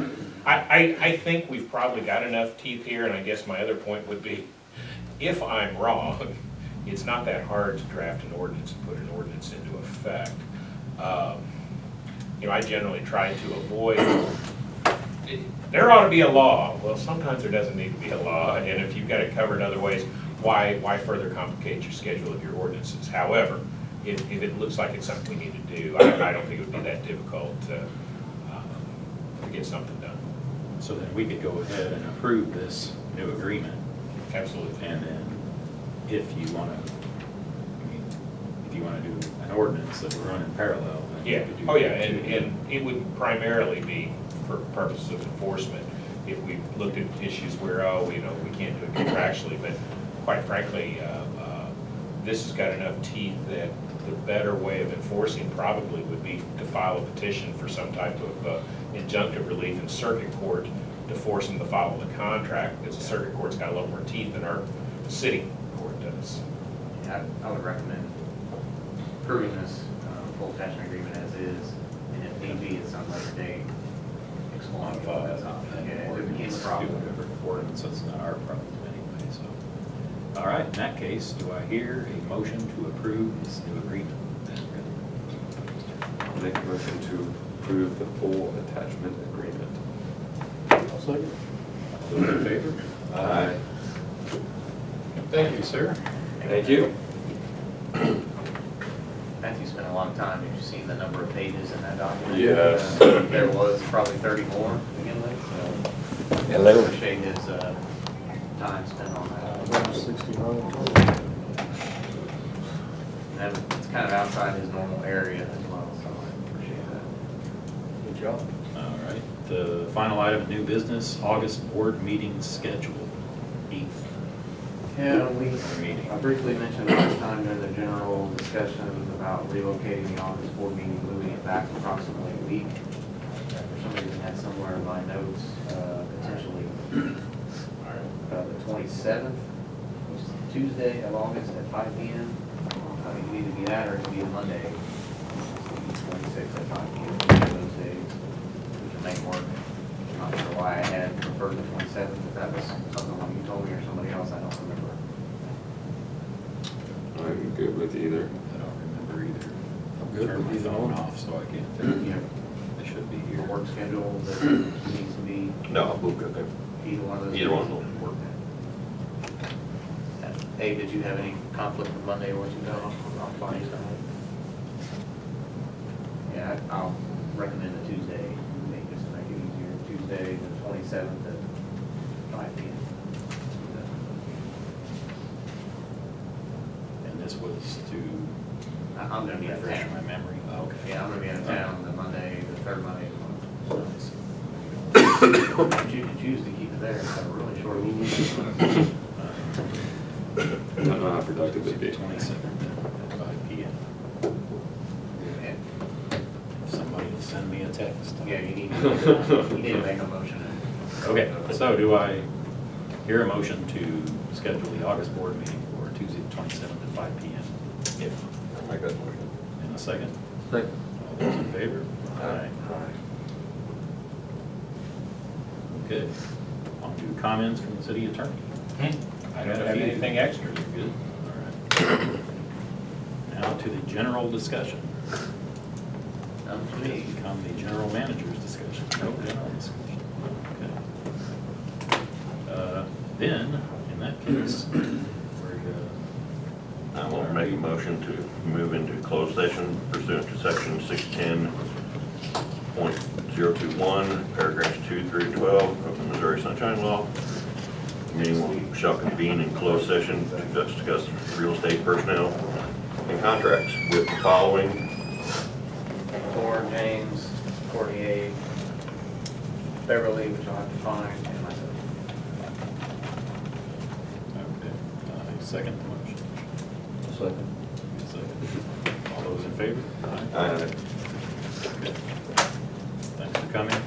[SPEAKER 15] I think we've probably got enough teeth here, and I guess my other point would be, if I'm wrong, it's not that hard to draft an ordinance and put an ordinance into effect. You know, I generally try to avoid, there ought to be a law. Well, sometimes there doesn't need to be a law, and if you've got it covered other ways, why further complicate your schedule of your ordinances? However, if it looks like it's something we need to do, I don't think it would be that difficult to get something done.
[SPEAKER 1] So then we could go ahead and approve this new agreement,
[SPEAKER 15] Absolutely.
[SPEAKER 1] and then if you wanna, I mean, if you wanna do an ordinance that would run in parallel, then you
[SPEAKER 15] Yeah,
[SPEAKER 1] could do
[SPEAKER 15] oh yeah,
[SPEAKER 1] that too.
[SPEAKER 15] and it would primarily be for purposes of enforcement. If we looked at issues where, you know, we can't do it contractually, but quite frankly, this has got enough teeth that the better way of enforcing probably would be to file a petition for some type of injunctive relief in circuit court to force them to follow the contract, because the circuit court's got a lot more teeth than our city court does.
[SPEAKER 7] I would recommend approving this full attachment agreement as is, and if need be, at some later date, exploring
[SPEAKER 1] Modify
[SPEAKER 7] those options. Yeah, if it became a
[SPEAKER 1] ordinance,
[SPEAKER 7] problem.
[SPEAKER 1] do whatever ordinance, that's not our problem anyway, so. All right, in that case, do I hear a motion to approve this new agreement?
[SPEAKER 2] I'll make a motion to approve the full attachment agreement.
[SPEAKER 5] I'll second.
[SPEAKER 1] Those in favor?
[SPEAKER 2] Aye.
[SPEAKER 1] Thank you, sir.
[SPEAKER 2] Thank you.
[SPEAKER 7] Matthew spent a long time. Have you seen the number of pages in that document?
[SPEAKER 2] Yes.
[SPEAKER 7] There was probably 30 more to begin with, so.
[SPEAKER 10] Hello.
[SPEAKER 7] Appreciate his time spent on that.
[SPEAKER 5] 69.
[SPEAKER 7] And it's kind of outside his normal area as well, so I appreciate that.
[SPEAKER 5] Good job.
[SPEAKER 1] All right, the final item, new business, August board meeting schedule, 8th.
[SPEAKER 7] Yeah,
[SPEAKER 1] Meeting.
[SPEAKER 7] I briefly mentioned last time during the general discussion about relocating the August board meeting, moving it back approximately a week. For some reason, had somewhere in my notes, potentially the 27th, which is Tuesday of August at 5 p.m. It could either be that or it could be a Monday, 26th at 5 p.m. Those days, we can make work. I'm not sure why I had preferred the 27th, if that was something like you told me or somebody else, I don't remember.
[SPEAKER 2] I'm good with either.
[SPEAKER 1] I don't remember either.
[SPEAKER 5] I'm good
[SPEAKER 1] Turned
[SPEAKER 5] with
[SPEAKER 1] my
[SPEAKER 5] either
[SPEAKER 1] phone
[SPEAKER 5] one.
[SPEAKER 1] off, so I can't tell you.
[SPEAKER 7] Yeah.
[SPEAKER 1] They should be
[SPEAKER 7] Your
[SPEAKER 1] here.
[SPEAKER 7] work schedule that needs to be
[SPEAKER 2] No, we'll go there.
[SPEAKER 7] either one of those.
[SPEAKER 2] Either one
[SPEAKER 7] days?
[SPEAKER 2] will work.
[SPEAKER 7] Hey, did you have any conflict with Monday or what you got on Friday night? Yeah, I'll recommend the Tuesday, just to make it easier. Tuesday, the 27th at 5 p.m.
[SPEAKER 1] And this was to
[SPEAKER 7] I'm gonna be out of
[SPEAKER 1] refresh my
[SPEAKER 7] town.
[SPEAKER 1] memory. Okay.
[SPEAKER 7] Yeah, I'm gonna be out of town the Monday, the third Monday of the month. You can choose to keep it there, it's a really short meeting.
[SPEAKER 2] I don't know how productive it'd be.
[SPEAKER 1] 27th at 5 p.m. If somebody will send me a text.
[SPEAKER 7] Yeah, you need to make a motion.
[SPEAKER 1] Okay, so do I hear a motion to schedule the August board meeting for Tuesday, the 27th at 5 p.m.?
[SPEAKER 2] If, I'll make that motion.
[SPEAKER 1] In a second?
[SPEAKER 5] Second.
[SPEAKER 1] All those in favor?
[SPEAKER 2] Aye.
[SPEAKER 1] Okay. On to comments from the city attorney.
[SPEAKER 15] I don't have anything extra.
[SPEAKER 1] You're good? All right. Now to the general discussion.
[SPEAKER 7] Done for
[SPEAKER 1] It
[SPEAKER 7] me.
[SPEAKER 1] has become the general manager's discussion. No general discussion. Okay. Then, in that case,
[SPEAKER 16] I will make a motion to move into closed session pursuant to section 610.021, paragraphs 2 through 12 of the Missouri Sunshine Law. The meeting shall convene in closed session to discuss real estate personnel and contracts with the following.
[SPEAKER 7] Thor, James, Courtney, Beverly, which I'll have to find, and myself.
[SPEAKER 1] okay, second the motion.
[SPEAKER 5] Second.
[SPEAKER 1] Second. All those in favor?
[SPEAKER 2] Aye.
[SPEAKER 1] Thanks for coming.